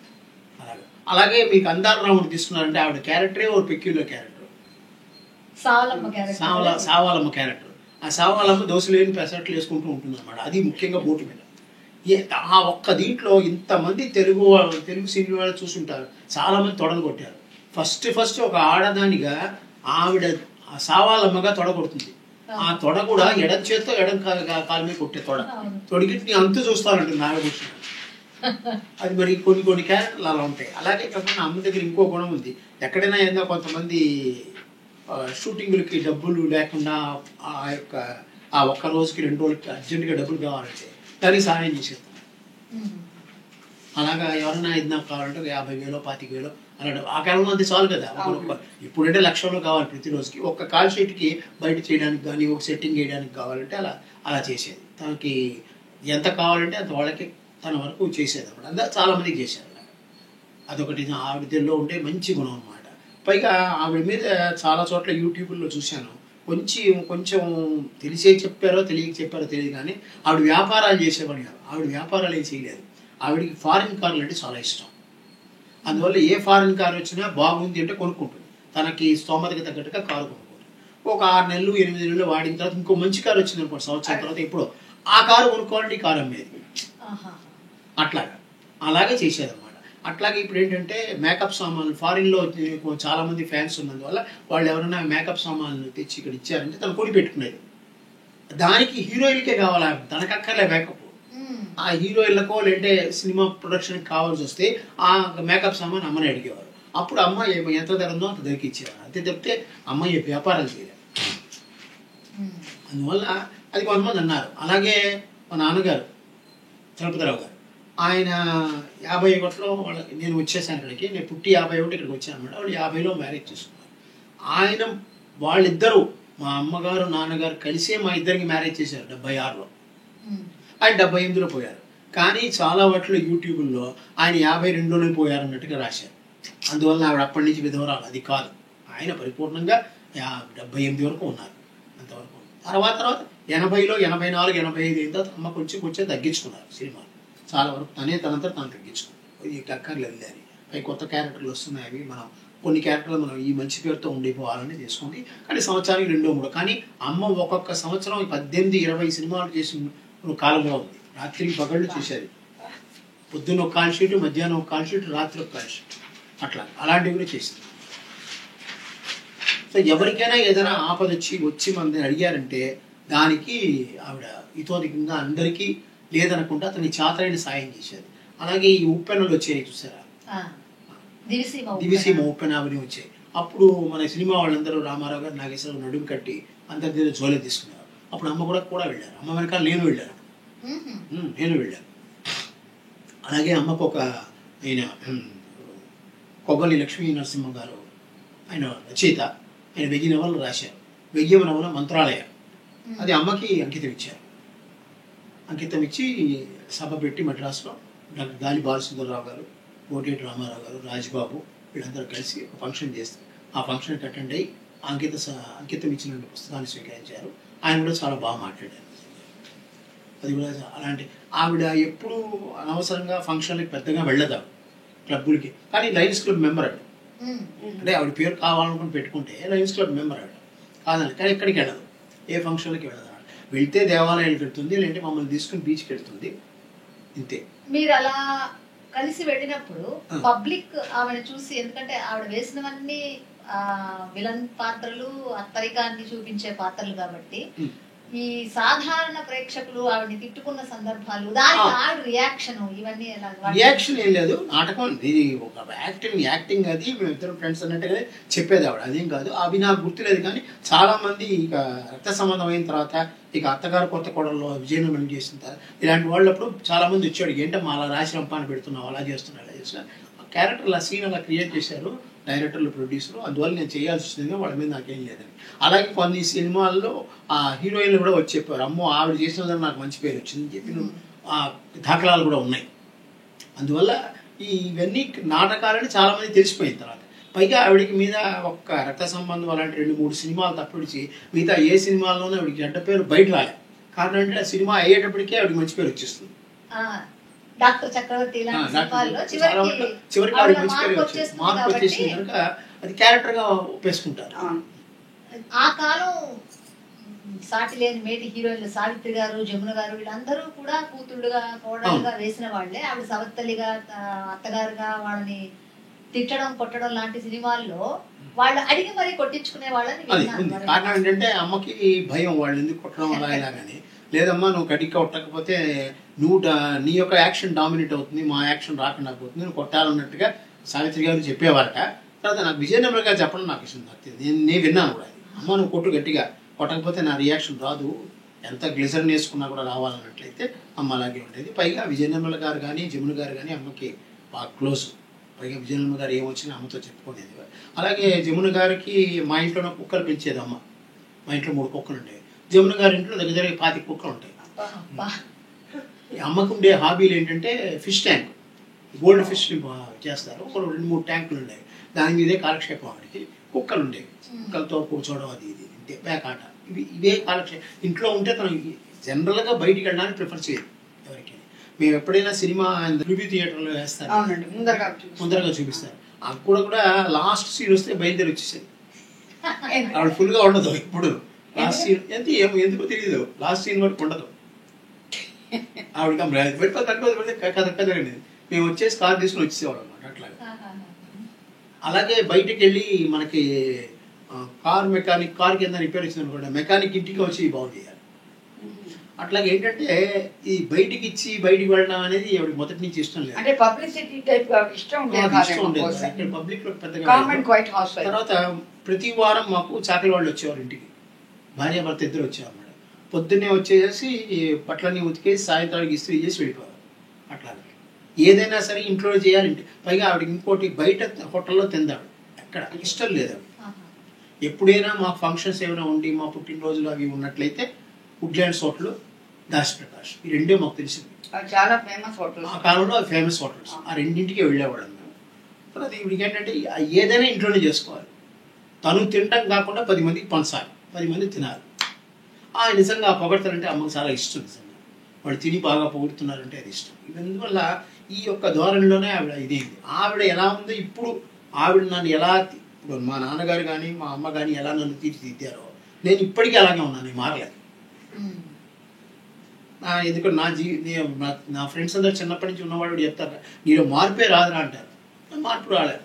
Speaker 3: అలాగే మీకు అందారరాముడు తీసుకున్నారంటే ఆవిడ క్యారెక్టరే ఒక పెక్యులర్ క్యారెక్టర్, సావాలమ్మ క్యారెక్టర్. ఆ సావాలమ్మ దోశలు లేని పెసరట్లు వేసుకుంటూ ఉంటుంది అనమాట. అది ముఖ్యంగా బోటు మీద. ఆ ఒక్క దీంట్లో ఇంతమంది తెలుగు సినిమా వాళ్ళు చూసుంటారు, చాలామంది తొడలు కొట్టారు. ఫస్ట్ ఒక ఆడదానిగా ఆవిడ ఆ సావాలమ్మగా తొడ కొడుతుంది. ఆ తొడ కూడా ఎడం చేత్తో ఎడం కాలు మీద కొట్టే తొడిగిట్టి అంతు చూస్తానంటుంది నాగభూషణ్. అది మరి కొన్ని క్యారెక్టర్లు అలా ఉంటాయి. అలాగే కాకుండా అమ్మ దగ్గర ఇంకో గుణం ఉంది. ఎక్కడైనా ఏదైనా కొంతమంది షూటింగులకి డబ్బులు లేకుండా ఆ ఒక్క రోజుకి 2 రోజులకి అర్జెంటుగా డబ్బులు కావాలంటే దానికి సహాయం చేసేస్తాం. అలాగా ఎవరైనా ఏదైనా కావాలంటే 50,000 25,000 అలా ఆ కాలంలో అంతే చాలు కదా. ఇప్పుడంటే లక్షల్లో కావాలి ప్రతిరోజుకి. ఒక్క కాల్ షీట్కి బయట చేయడానికి కానీ ఒక సెట్టింగ్ చేయడానికి కావాలంటే అలా చేసేది. తనకి ఎంత కావాలంటే అంత వాళ్ళకి తన వరకు చేసేది అనమాట. అంతా చాలామందికి చేశారు. అదొకటి ఆవిడలో ఉండే మంచి గుణం అనమాట. పైగా ఆవిడ మీద చాలా చోట్ల యూట్యూబ్లో చూశాను. కొంచెం తెలిసే చెప్పారో తెలియదు కానీ ఆవిడ వ్యాపారాలు చేసేవాడు కాదు. ఆవిడ వ్యాపారాలు ఏం చేయలేదు. ఆవిడకి ఫారిన్ కార్లు అంటే చాలా ఇష్టం. అందువల్ల ఏ ఫారిన్ కార్ వచ్చినా బాగుంది అంటే కొనుక్కుంటుంది. తనకి స్తోమతకి తగ్గట్టుగా కారు కొనుక్కుంటుంది. ఒక 6 నెలలు 8 నెలలు వాడిన తర్వాత ఇంకో మంచి కారు వచ్చింది అనుకోండి, సంవత్సరం తర్వాత ఎప్పుడో ఆ కారు కొనుక్కోవాలంటే ఈ కారు అమ్మేది. అలాగే చేసేది అనమాట. అట్లాగే ఇప్పుడు ఏంటంటే మేకప్ సామాన్లు ఫారిన్లో చాలా మంది ఫ్యాన్స్ ఉన్నందువల్ల వాళ్ళు ఎవరైనా మేకప్ సామాన్లు తెచ్చి ఇక్కడ ఇచ్చారంటే తను కొని పెట్టుకునేది. దానికి హీరోయిన్కే కావాలి, తనకక్కర్లే మేకప్. ఆ హీరోయిన్లకో లేదంటే సినిమా ప్రొడక్షన్కి కావాల్సి వస్తే ఆ మేకప్ సామాన్ అమ్మని అడిగేవారు. అప్పుడు అమ్మ ఎంత ధర ఉందో అంత ధరకి ఇచ్చేవారు. అంతే తప్పితే అమ్మాయి వ్యాపారాలు చేయలేదు. అందువల్ల అది కొంతమంది అన్నారు. అలాగే మా నాన్నగారు చలపతిరావు గారు, ఆయన 51లో నేను వచ్చేసాను ఇక్కడికి. నేను పుట్టి 51 ఇక్కడికి వచ్చాను అనమాట. వాళ్ళు 50లో మ్యారేజ్ చేసుకున్నారు. వాళ్ళిద్దరూ మా అమ్మగారు నాన్నగారు కలిసే మా ఇద్దరికి మ్యారేజ్ చేశారు 76లో. ఆయన 78లో పోయారు. కానీ చాలా వాటిలో యూట్యూబ్లో ఆయన 52లోనే పోయారు అన్నట్టుగా రాశారు. అందువల్ల ఆవిడ అప్పటి నుంచి విధవరాలు అది కాదు. ఆయన పరిపూర్ణంగా 78 వరకు ఉన్నారు. అంతవరకు తర్వాత 80లో 84 85 అయిన తర్వాత అమ్మ కొంచెం తగ్గించుకున్నారు సినిమాలు. చాలా వరకు తనంతా తను తగ్గించుకున్నారు. ఈ అక్కర్లేదు అని పై కొత్త క్యారెక్టర్లు వస్తున్నాయి. అవి మనం కొన్ని క్యారెక్టర్లు మనం ఈ మంచి పేరుతో ఉండిపోవాలని చేసుకుంది. కానీ సంవత్సరానికి 2-3. కానీ అమ్మ ఒక్కొక్క సంవత్సరం 18-20 సినిమాలు చేసిన కాలంలో ఉంది. రాత్రి పగళ్ళు చేసేది. పొద్దున్న ఒక కాల్ షీట్, మధ్యాహ్నం ఒక కాల్ షీట్, రాత్రి ఒక కాల్ షీట్, అలాంటివి కూడా చేసింది. సో ఎవరికైనా ఏదైనా ఆపద వచ్చి మన అడిగారంటే దానికి ఆవిడ ఇతోధికంగా అందరికీ లేదనకుండా అతని చాతరైన సాయం చేసేది. అలాగే ఈ ఉప్పెనలు వచ్చాయి చూసారా, దివిసీమ ఉప్పెన అవన్నీ వచ్చాయి. అప్పుడు మన సినిమా వాళ్ళందరూ రామారావు గారు నాగేశ్వరరావు నడుము కట్టి అందరి జోలే తీసుకున్నారు. అప్పుడు అమ్మ కూడా వెళ్ళారు. అమ్మ వెనకాల నేను వెళ్ళాను. అలాగే అమ్మకు ఒక ఆయన కొబ్బరి లక్ష్మీ నరసింహ గారు, ఆయన రచయిత. ఆయన 1000 నవలు రాశారు. 1000వ నవల మంత్రాలయ. అది అమ్మకి అంకితం ఇచ్చి సభ పెట్టి మద్రాసులో డాక్టర్ గాలి బాలసుందరరావు గారు, కోటేటి రామారావు గారు, రాజ్బాబు వీళ్ళందరూ కలిసి ఒక ఫంక్షన్ చేస్తారు. ఆ ఫంక్షన్కి అటెండ్ అయ్యి అంకితం ఇచ్చిన పుస్తకాన్ని స్వీకరించారు. ఆయన కూడా చాలా బాగా మాట్లాడారు. అది కూడా అలాంటి ఆవిడ ఎప్పుడు అనవసరంగా ఫంక్షన్లకి పెద్దగా వెళ్ళదు క్లబ్బులకి. కానీ లయన్స్ క్లబ్ మెంబర్ అండి. అంటే ఆవిడ పేరు కావాలనుకుని పెట్టుకుంటే లయన్స్ క్లబ్ మెంబర్ ఆవిడ కాదండి. కానీ ఎక్కడికి వెళ్ళదు, ఏ ఫంక్షన్లకి వెళ్ళదు. వెళ్తే దేవాలయానికి వెళ్తుంది, లేదంటే మమ్మల్ని తీసుకుని బీచ్కి వెళ్తుంది, ఇంతే.
Speaker 1: మీరు అలా కలిసి వెళ్ళినప్పుడు పబ్లిక్ ఆవిడ చూసి, ఎందుకంటే ఆవిడ వేసినవన్నీ విలన్ పాత్రలు, అత్తరికాన్ని చూపించే పాత్రలు కాబట్టి ఈ సాధారణ ప్రేక్షకులు ఆవిడని తిట్టుకున్న సందర్భాలు, దానికి ఆవిడ రియాక్షన్ ఇవన్నీ
Speaker 3: రియాక్షన్ ఏం లేదు. నాటకం ఇది ఒక యాక్టింగ్ అది మేమిద్దరం ఫ్రెండ్స్ అన్నట్టుగా చెప్పేది ఆవిడ, అదేం కాదు. అవి నాకు గుర్తులేదు. కానీ చాలా మంది ఇక రక్త సంబంధం అయిన తర్వాత ఇక అత్తగారు కొత్త కోడల్లో విజయనగరం చేసిన తర్వాత ఇలాంటి వాళ్ళప్పుడు చాలా మంది వచ్చాడు, ఏంటమ్మా అలా రాసి రంపాన్ని పెడుతున్నావు, అలా చేస్తున్నా క్యారెక్టర్లు ఆ సీన్ అలా క్రియేట్ చేశారు డైరెక్టర్లు, ప్రొడ్యూసరు. అందువల్ల నేను చేయాల్సి వచ్చింది, వాళ్ళ మీద నాకేం లేదని. అలాగే కొన్ని సినిమాల్లో ఆ హీరోయిన్లు కూడా వచ్చి చెప్పారు, అమ్మో ఆవిడ చేసినదని నాకు మంచి పేరు వచ్చిందని చెప్పి దాఖలాలు కూడా ఉన్నాయి. అందువల్ల ఇవన్నీ నాటకాలని చాలామంది తెలిసిపోయిన తర్వాత పైగా ఆవిడకి మీద ఒక్క రక్త సంబంధం అలాంటి 2-3 సినిమాలు తప్పిడిచి మిగతా ఏ సినిమాల్లోనూ ఆవిడకి చెడ్డ పేరు బయట రాలే. కారణం అంటే ఆ సినిమా అయ్యేటప్పటికే ఆవిడకి మంచి పేరు వచ్చేస్తుంది.
Speaker 1: డాక్టర్ చక్రవర్తి
Speaker 3: చివరికి ఆవిడ మంచి పేరు వచ్చేది. మార్పు వచ్చేసింది కనుక అది క్యారెక్టర్ గా ఒప్పేసుకుంటారు.
Speaker 1: ఆ కాలం సాటి లేని మేటి హీరోయిన్లు సావిత్రి గారు, జమున గారు వీళ్ళందరూ కూడా కూతుళ్ళుగా కోడలుగా వేసిన వాళ్ళే. ఆవిడ సవత్తలిగా అత్తగారుగా వాళ్ళని తిట్టడం కొట్టడం లాంటి సినిమాల్లో వాళ్ళు అడిగి మరీ కొట్టించుకునే వాళ్ళని విన్నాను.
Speaker 3: కారణం ఏంటంటే అమ్మకి భయం, వాళ్ళు ఎందుకు కొట్టడం అలా ఇలాగని. లేదమ్మా నువ్వు గట్టిగా కొట్టకపోతే నువ్వు నీ యొక్క యాక్షన్ డామినేట్ అవుతుంది, మా యాక్షన్ రాకుండా పోతుంది, నువ్వు కొట్టాలన్నట్టుగా సావిత్రి గారు చెప్పేవారట. తర్వాత నాకు విజయనగరం గారు చెప్పడం నాకు ఇష్టం. నేను విన్నాను కూడా, అమ్మ నువ్వు కొట్టు గట్టిగా, కొట్టకపోతే నా రియాక్షన్ రాదు, ఎంత గ్లిజర్ వేసుకున్నా కూడా రావాలన్నట్లయితే అమ్మ అలాగే ఉండేది. పైగా విజయనగరం గారు కానీ జమున గారు కానీ అమ్మకి బాగా క్లోజ్. పైగా విజయనగరం గారు ఏమొచ్చినా అమ్మతో చెప్పుకునేది. అలాగే జమున గారికి మా ఇంట్లో కుక్కలు పెంచేది అమ్మ. మా ఇంట్లో 3 కుక్కలు ఉండేవి. జమున గారి ఇంట్లో దగ్గర 20 కుక్కలు ఉంటాయి. అమ్మకు ఉండే హాబీలు ఏంటంటే ఫిష్ ట్యాంక్, గోల్డ్ ఫిష్ చేస్తారు. ఒక 2-3 ట్యాంకులు ఉండేవి. దాని మీదే కాలక్షేపం. ఆవిడకి కుక్కలు ఉండేవి. కుక్కలతో కూర్చోవడం అది ఇది ఇంతే పేకాట, ఇవే కాలక్షేపం. ఇంట్లో ఉంటే తను జనరల్గా బయటికి వెళ్ళడానికి ప్రిఫర్ చేయదు ఎవరికి. మేము ఎప్పుడైనా సినిమా రివ్యూ థియేటర్లో వేస్తారు, ముందరగా చూపిస్తారు. అప్పుడు కూడా లాస్ట్ సీన్ వస్తే బయలుదేరి వచ్చేసేది. ఆవిడ ఫుల్గా ఉండదు ఇప్పుడు. లాస్ట్ సీన్ ఎందుకో తెలియదు, లాస్ట్ సీన్ వరకు ఉండదు ఆవిడకి. కదండి మేము వచ్చేసి కార్ తీసుకుని వచ్చేసేవాళ్ళం అన్నమాట. అట్లాగే అలాగే బయటికి వెళ్ళి మనకి కార్ మెకానిక్, కార్ కింద రిపేర్ వచ్చింది అనుకోండి, మెకానిక్ ఇంటికి వచ్చి బాగు చేయాలి. అట్లాగే ఏంటంటే ఈ బయటికి ఇచ్చి బయటికి వెళ్ళడం అనేది ఎవరికి మొదటి నుంచి ఇష్టం లేదు.
Speaker 2: అంటే పబ్లిసిటీ టైప్ ఇష్టం ఉండేది.
Speaker 3: పబ్లిక్ లో పెద్దగా. తర్వాత ప్రతి వారం మాకు చాకలి వాళ్ళు వచ్చేవారు ఇంటికి, భార్య భర్త ఇద్దరు వచ్చేవారు. పొద్దున్నే వచ్చేసి బట్టలన్నీ ఉతికేసి సాయంత్రానికి ఇస్త్రీ చేసి వెళ్ళిపోవాలి. అట్లాగే ఏదైనా సరే ఇంట్లో చేయాలంటే. పైగా ఆవిడ ఇంకోటి బయట హోటల్లో తిందాడు, ఎక్కడ ఇష్టం లేదు. ఎప్పుడైనా మా ఫంక్షన్స్ ఏమైనా ఉండి మా పుట్టినరోజులు అవి ఉన్నట్లయితే వుడ్లాండ్స్ హోటల్, దాస్ ప్రకాష్, ఈ రెండే మాకు తెలిసింది.
Speaker 2: చాలా ఫేమస్ హోటల్
Speaker 3: ఆ కాలంలో అవి ఫేమస్ హోటల్స్. ఆ రెండింటికి వెళ్ళేవాళ్ళం మేము. తర్వాత ఇవిడికి ఏంటంటే ఏదైనా ఇంట్లోనే చేసుకోవాలి. తను తినడం కాకుండా 10 మందికి పంచాలి, 10 మంది తినాలి. నిజంగా పొగడతారంటే అమ్మకు చాలా ఇష్టం. నిజంగా వాళ్ళు తిని బాగా పొగుడుతున్నారంటే అది ఇష్టం. అందువల్ల ఈ యొక్క ధోరణిలోనే ఆవిడ ఇదేంది. ఆవిడ ఎలా ఉందో ఇప్పుడు, ఆవిడ నన్ను ఎలా, ఇప్పుడు మా నాన్నగారు కానీ మా అమ్మ కానీ ఎలా నన్ను తీర్చిదిద్దారో నేను ఇప్పటికీ అలాగే ఉన్నాను, నేను మారలేదు. ఎందుకంటే నా ఫ్రెండ్స్ అందరూ చిన్నప్పటి నుంచి ఉన్నవాళ్ళు చెప్తారు, నీలో మార్పే రాదురా అంటారు. మార్పు రాలేదు.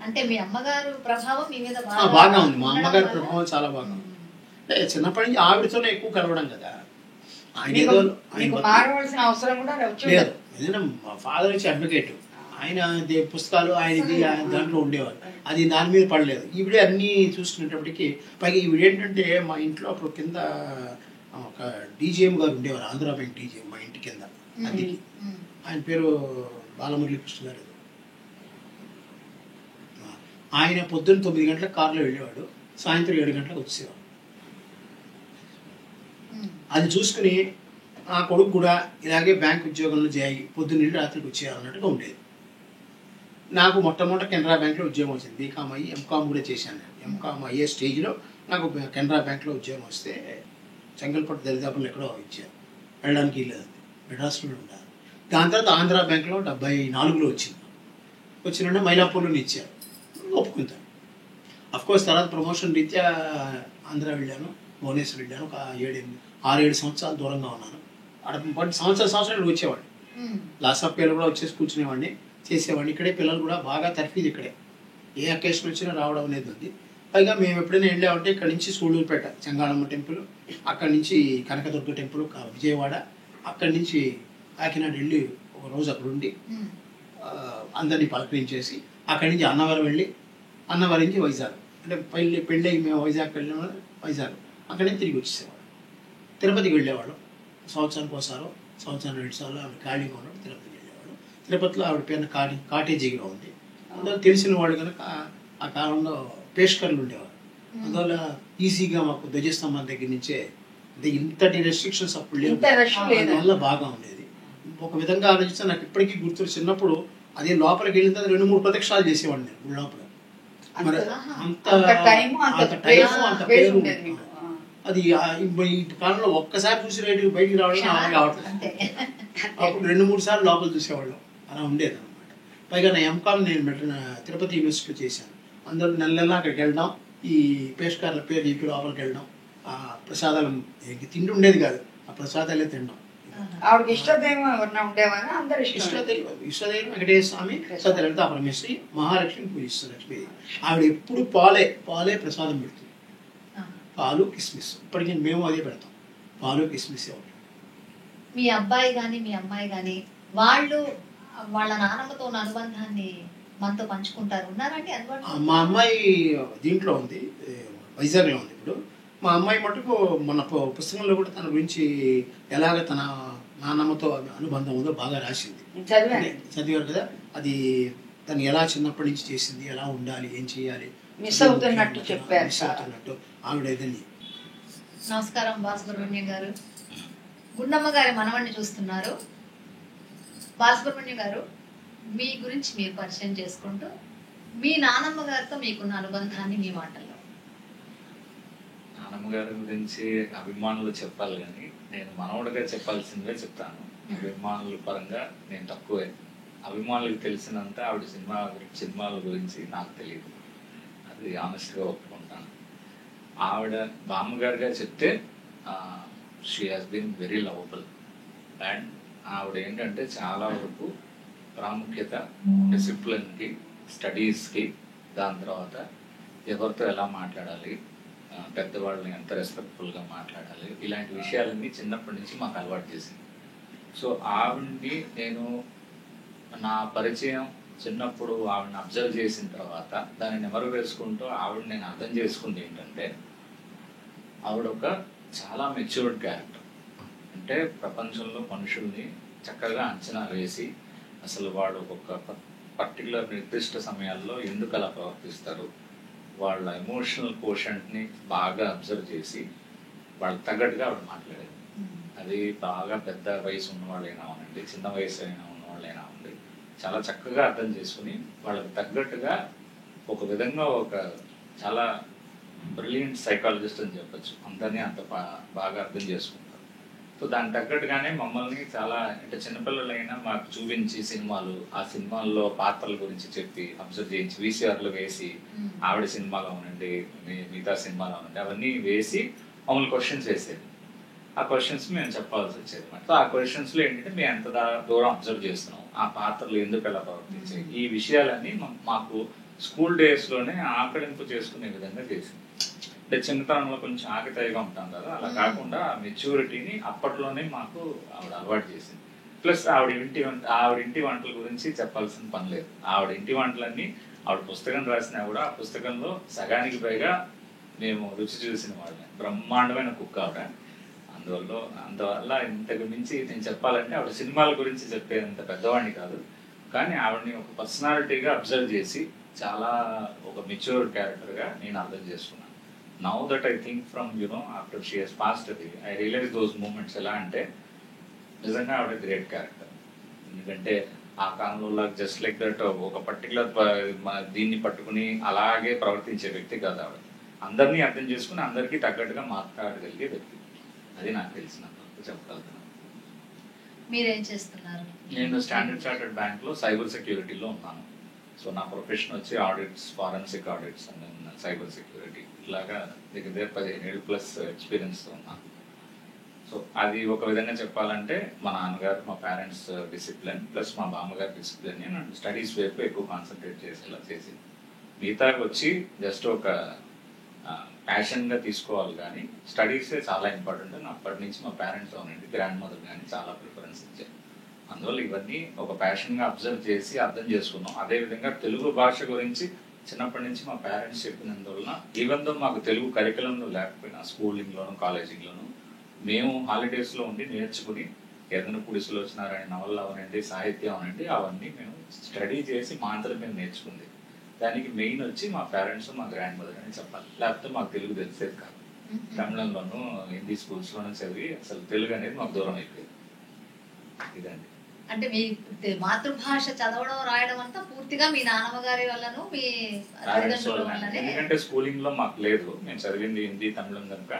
Speaker 1: అంటే మీ అమ్మగారు ప్రభావం మీ మీద
Speaker 3: బాగా ఉంది. మా అమ్మగారి ప్రభావం చాలా బాగా ఉంది. అంటే చిన్నప్పటి నుంచి ఆవిడతోనే ఎక్కువ కలవడం కదా. ఆయన ఏదో
Speaker 2: మారవలసిన అవసరం కూడా
Speaker 3: లేదు. ఏదైనా మా ఫాదర్ వచ్చి అడ్వకేట్, ఆయన పుస్తకాలు ఆయనది దాంట్లో ఉండేవారు, అది దాని మీద పడలేదు. ఈవిడే అన్నీ చూసుకునేటప్పటికి. పైగా ఈవిడేంటంటే మా ఇంట్లో అప్పుడు కింద ఒక డీజీఎం గారు ఉండేవారు, ఆంధ్ర బ్యాంక్ డీజీఎం, మా ఇంటి కింద అదికి. ఆయన పేరు బాలమురళీకృష్ణ గారు. ఆయన పొద్దున్న 9 గంటలకు కారులో వెళ్ళేవాడు, సాయంత్రం 7 గంటలకు వచ్చేవాడు. అది చూసుకుని ఆ కొడుకు కూడా ఇలాగే బ్యాంక్ ఉద్యోగంలో చేయి, పొద్దున్న రాత్రికి వచ్చేయాలన్నట్టుగా ఉండేది. నాకు మొట్టమొదటి కెనరా బ్యాంక్లో ఉద్యోగం వచ్చింది. బీకామ్ అయ్యి ఎంకామ్ కూడా చేశాను. ఎంకామ్ అయ్యే స్టేజ్లో నాకు కెనరా బ్యాంక్లో ఉద్యోగం వస్తే చెంగల్పట్టు దరిదాపుల్లో ఎక్కడో ఇచ్చారు, వెళ్ళడానికి వెళ్ళలేదు, మెడ్రాస్లో ఉండాలి. దాని తర్వాత ఆంధ్ర బ్యాంక్లో 74లో వచ్చింది. వచ్చిన మైలాపూర్లోనే ఇచ్చారు, ఒప్పుకుంటాను. అఫ్కోర్స్ తర్వాత ప్రమోషన్ రీత్యా ఆంధ్ర వెళ్ళాను, భువనేశ్వర్ వెళ్ళాను. ఒక 6-7 సంవత్సరాలు దూరంగా ఉన్నాను. అక్కడ సంవత్సరాలు వచ్చేవాడిని. లాస్ట్ ఆఫ్ పేరు కూడా వచ్చేసి కూర్చునేవాడిని, చేసేవాడిని. ఇక్కడే పిల్లలు కూడా బాగా తర్ఫీదు ఇక్కడే, ఏ అకేషన్ వచ్చినా రావడం అనేది ఉంది. పైగా మేము ఎప్పుడైనా వెళ్ళామంటే ఇక్కడ నుంచి సూళ్ళూరుపేట చెంగాళమ్మ టెంపుల్, అక్కడి నుంచి కనకదుర్గ టెంపుల్ విజయవాడ, అక్కడి నుంచి కాకినాడ వెళ్ళి ఒక రోజు అక్కడ ఉండి అందరినీ పలకరించేసి అక్కడి నుంచి అన్నవరం వెళ్ళి, అన్నవరం నుంచి వైజాగ్, అంటే పెళ్ళి మేము వైజాగ్ వెళ్ళిన వైజాగ్, అక్కడి నుంచి తిరిగి వచ్చేసేవాళ్ళం. తిరుపతికి వెళ్ళేవాళ్ళం సంవత్సరానికి ఒకసారి, సంవత్సరం 2 సార్లు ఆవిడ ఖాళీగా ఉన్నప్పుడు తిరుపతికి వెళ్ళేవాళ్ళం. తిరుపతిలో ఆవిడ పేరున కాటేజీగా ఉంది. అందువల్ల తెలిసిన వాళ్ళు కనుక ఆ కాలంలో పేష్కర్లు ఉండేవారు. అందువల్ల ఈజీగా మాకు ధ్వజస్తంభం దగ్గర నుంచే, అంటే ఇంతటి రెస్ట్రిక్షన్స్ అప్పుడు లేవు, అందువల్ల బాగా ఉండేది. ఒక విధంగా ఆలోచిస్తే నాకు ఇప్పటికీ గుర్తు, చిన్నప్పుడు అదే లోపలికి వెళ్ళిన తర్వాత 2-3 ప్రదక్షిణాలు చేసేవాడిని నేను లోపల. మరి అంత పేరు అది ఈ కాలంలో ఒక్కసారి చూసి రేటు బయటికి రావడం కావట్లేదు. అప్పుడు 2-3 సార్లు లోపల చూసేవాళ్ళం, అలా ఉండేది అనమాట. పైగా నా ఎంకామ్ నేను తిరుపతి యూనివర్సిటీలో చేశాను. అందరూ నెల అక్కడికి వెళ్ళడం, ఈ పేష్కార్ల పేరు చెప్పి లోపలికి వెళ్ళడం, ఆ ప్రసాదాలు తిండి ఉండేది కాదు, ఆ ప్రసాదాలే తినడం.
Speaker 2: ఆవిడకి ఇష్టదైవం ఎవరన్నా ఉండేవారా? అందరు
Speaker 3: ఇష్టదైవం వెంకటేశ్వర స్వామి, సత్యలలిత పరమేశ్వరి, మహాలక్ష్మి పూజిస్తారు. లక్ష్మి ఆవిడ ఎప్పుడు పాలే ప్రసాదం పెడుతుంది. పాలు కిస్మిస్, ఇప్పటికీ మేము అదే పెడతాం, పాలు కిస్మిస్.
Speaker 1: మీ అబ్బాయి కానీ మీ అమ్మాయి కానీ వాళ్ళు వాళ్ళ నాన్నమ్మతో ఉన్న అనుబంధాన్ని మనతో పంచుకుంటారు, ఉన్నారండి అందుబాటులో?
Speaker 3: మా అమ్మాయి దీంట్లో ఉంది, వైజాగ్లో ఉంది ఇప్పుడు. మా అమ్మాయి మటుకు మన పుస్తకంలో కూడా తన గురించి ఎలాగ తన నాన్నమ్మతో అనుబంధం ఉందో బాగా రాసింది. చదివారు కదా, అది తను ఎలా చిన్నప్పటి నుంచి చేసింది, ఎలా ఉండాలి, ఏం చేయాలి,
Speaker 2: మిస్ అవుతున్నట్టు చెప్పారు.
Speaker 3: మిస్ అవుతున్నట్టు ఆవిడ ఇదని.
Speaker 1: నమస్కారం బాలసుబ్రహ్మణ్యం గారు. గుండమ్మ గారి మనవణ్ణి చూస్తున్నారు. బాలసుబ్రహ్మణ్యం గారు, మీ గురించి మీరు పరిచయం చేసుకుంటూ మీ నానమ్మ గారితో మీకున్న అనుబంధాన్ని మీ మాటల్లో.
Speaker 5: నానమ్మ గారి గురించి అభిమానులు చెప్పాలి కానీ నేను మనవడిగా చెప్పాల్సిందే చెప్తాను. అభిమానుల పరంగా నేను తక్కువే. అభిమానులకు తెలిసినంత ఆవిడ సినిమాల గురించి నాకు తెలియదు, అది ఆనెస్ట్గా ఒప్పుకుంటాను. ఆవిడ బామ్మగారిగా చెప్తే she has been very lovable. And ఆవిడ ఏంటంటే చాలా వరకు ప్రాముఖ్యత డిసిప్లిన్కి, స్టడీస్కి, దాని తర్వాత ఎవరితో ఎలా మాట్లాడాలి, పెద్దవాళ్ళని ఎంత రెస్పెక్ట్ఫుల్గా మాట్లాడాలి, ఇలాంటి విషయాలన్నీ చిన్నప్పటి నుంచి మాకు అలవాటు చేసింది. సో ఆవిడ్ని నేను నా పరిచయం చిన్నప్పుడు ఆవిడని అబ్జర్వ్ చేసిన తర్వాత దాన్ని నెమరు వేసుకుంటూ ఆవిడ నేను అర్థం చేసుకుంది ఏంటంటే ఆవిడ ఒక చాలా మెచ్యూర్డ్ క్యారెక్టర్. అంటే ప్రపంచంలో మనుషుల్ని చక్కగా అంచనా వేసి అసలు వాడు ఒక పర్టికులర్ నిర్దిష్ట సమయాల్లో ఎందుకు అలా ప్రవర్తిస్తారు, వాళ్ళ ఎమోషనల్ కోషంట్ని బాగా అబ్జర్వ్ చేసి వాళ్ళకి తగ్గట్టుగా ఆవిడ మాట్లాడేది. అది బాగా పెద్ద వయసు ఉన్నవాళ్ళైనా ఉండండి, చిన్న వయసు అయినా ఉన్నవాళ్ళైనా ఉండి చాలా చక్కగా అర్థం చేసుకుని వాళ్ళకి తగ్గట్టుగా ఒక విధంగా ఒక చాలా బ్రిలియంట్ సైకాలజిస్ట్ అని చెప్పచ్చు. అందరినీ అంత బాగా అర్థం చేసుకుంటారు. సో దానికి తగ్గట్టుగానే మమ్మల్ని చాలా అంటే చిన్నపిల్లలైనా మాకు చూపించి సినిమాలు, ఆ సినిమాల్లో పాత్రల గురించి చెప్పి అబ్జర్వ్ చేయించి వీసీఆర్లో వేసి ఆవిడ సినిమాలో ఉండండి, మిగతా సినిమాలో ఉండండి అవన్నీ వేసి మమ్మల్ని క్వశ్చన్స్ వేసేది. ఆ క్వశ్చన్స్ మేము చెప్పాల్సి వచ్చేది. సో ఆ క్వశ్చన్స్లో ఏంటంటే మేము ఎంత దూరం అబ్జర్వ్ చేస్తున్నాం, ఆ పాత్రలు ఎందుకు ఎలా ప్రవర్తించాయి, ఈ విషయాలన్నీ మాకు స్కూల్ డేస్లోనే ఆకలింపు చేసుకునే విధంగా చేసింది. అంటే చిన్నతనంలో కొంచెం ఆకతాయిగా ఉంటాం కదా, అలా కాకుండా ఆ మెచ్యూరిటీని అప్పట్లోనే మాకు ఆవిడ అలవాటు చేసింది. ప్లస్ ఆవిడ ఇంటి వంటల గురించి చెప్పాల్సిన పని లేదు. ఆవిడ ఇంటి వంటలన్నీ ఆవిడ పుస్తకం రాసినా కూడా ఆ పుస్తకంలో సగానికి పైగా మేము రుచి చూసిన వాళ్ళని. బ్రహ్మాండమైన కుక్ ఆవిడ. అందువల్ల ఇంతకు మించి నేను చెప్పాలంటే ఆవిడ సినిమాల గురించి చెప్పేంత పెద్దవాడిని కాదు, కానీ ఆవిడని ఒక పర్సనాలిటీగా అబ్జర్వ్ చేసి చాలా ఒక మెచ్యూర్ క్యారెక్టర్గా నేను అర్థం చేసుకున్నాను. Now that I think from after she has passed away I realise those moments. ఎలా అంటే నిజంగా ఆవిడ గ్రేట్ క్యారెక్టర్. ఎందుకంటే ఆ కాలంలో జస్ట్ లైక్ దట్ ఒక పర్టికులర్ దీన్ని పట్టుకుని అలాగే ప్రవర్తించే వ్యక్తి కాదు ఆవిడ. అందరినీ అర్థం చేసుకుని అందరికీ తగ్గట్టుగా మాట్లాడగలిగే వ్యక్తి. అది నాకు తెలిసినంత చెప్పగలుగుతున్నాను.
Speaker 1: మీరేం చేస్తున్నారు?
Speaker 5: నేను స్టాండర్డ్ చార్టర్డ్ బ్యాంక్లో సైబర్ సెక్యూరిటీలో ఉన్నాను. సో నా ప్రొఫెషన్ వచ్చి audits, forensic audits and cyber security. ఇలాగా దగ్గర 15 ఏళ్ళు ప్లస్ ఎక్స్పీరియన్స్తో ఉన్నాను. సో అది ఒక విధంగా చెప్పాలంటే మా నాన్నగారు, మా పేరెంట్స్ డిసిప్లిన్ ప్లస్ మా బామ్మగారి డిసిప్లిన్ నేను స్టడీస్ వైపు ఎక్కువ కాన్సన్ట్రేట్ చేసేలా చేసింది. మిగతాకి వచ్చి జస్ట్ ఒక ప్యాషన్గా తీసుకోవాలి, కానీ స్టడీసే చాలా ఇంపార్టెంట్ అని అప్పటి నుంచి మా పేరెంట్స్ అవునండి, గ్రాండ్ మదర్ కానీ చాలా ప్రిఫరెన్స్ ఇచ్చారు. అందువల్ల ఇవన్నీ ఒక ప్యాషన్గా అబ్జర్వ్ చేసి అర్థం చేసుకున్నాం. అదేవిధంగా తెలుగు భాష గురించి చిన్నప్పటి నుంచి మా పేరెంట్స్ చెప్పినందువలన ఈవెన్ దో మాకు తెలుగు కరికులంలో లేకపోయినా స్కూలింగ్లోను కాలేజింగ్లోను మేము హాలిడేస్లో ఉండి నేర్చుకుని ఎర్రన పుడిసులు వచ్చినారని నవళ్ళు అవనండి, సాహిత్యం అవనండి అవన్నీ మేము స్టడీ చేసి మా అంతలో మేము నేర్చుకుంది. దానికి మెయిన్ వచ్చి మా పేరెంట్స్, మా గ్రాండ్ మదర్ అని చెప్పాలి. లేకపోతే మాకు తెలుగు తెలిసేది కాదు. తమిళంలోనూ హిందీ స్కూల్స్లోనూ చదివి అసలు తెలుగు అనేది మాకు దూరం అయిపోయింది. ఇదండి.
Speaker 1: అంటే మీ మాతృభాష చదవడం రాయడం అంతా పూర్తిగా మీ నాన్నమ్మ గారి వల్లను మీ తల్లిదండ్రుల వల్లనే?
Speaker 5: ఎందుకంటే స్కూలింగ్ లో మాకు లేదు, మేము చదివింది హిందీ తమిళం కనుక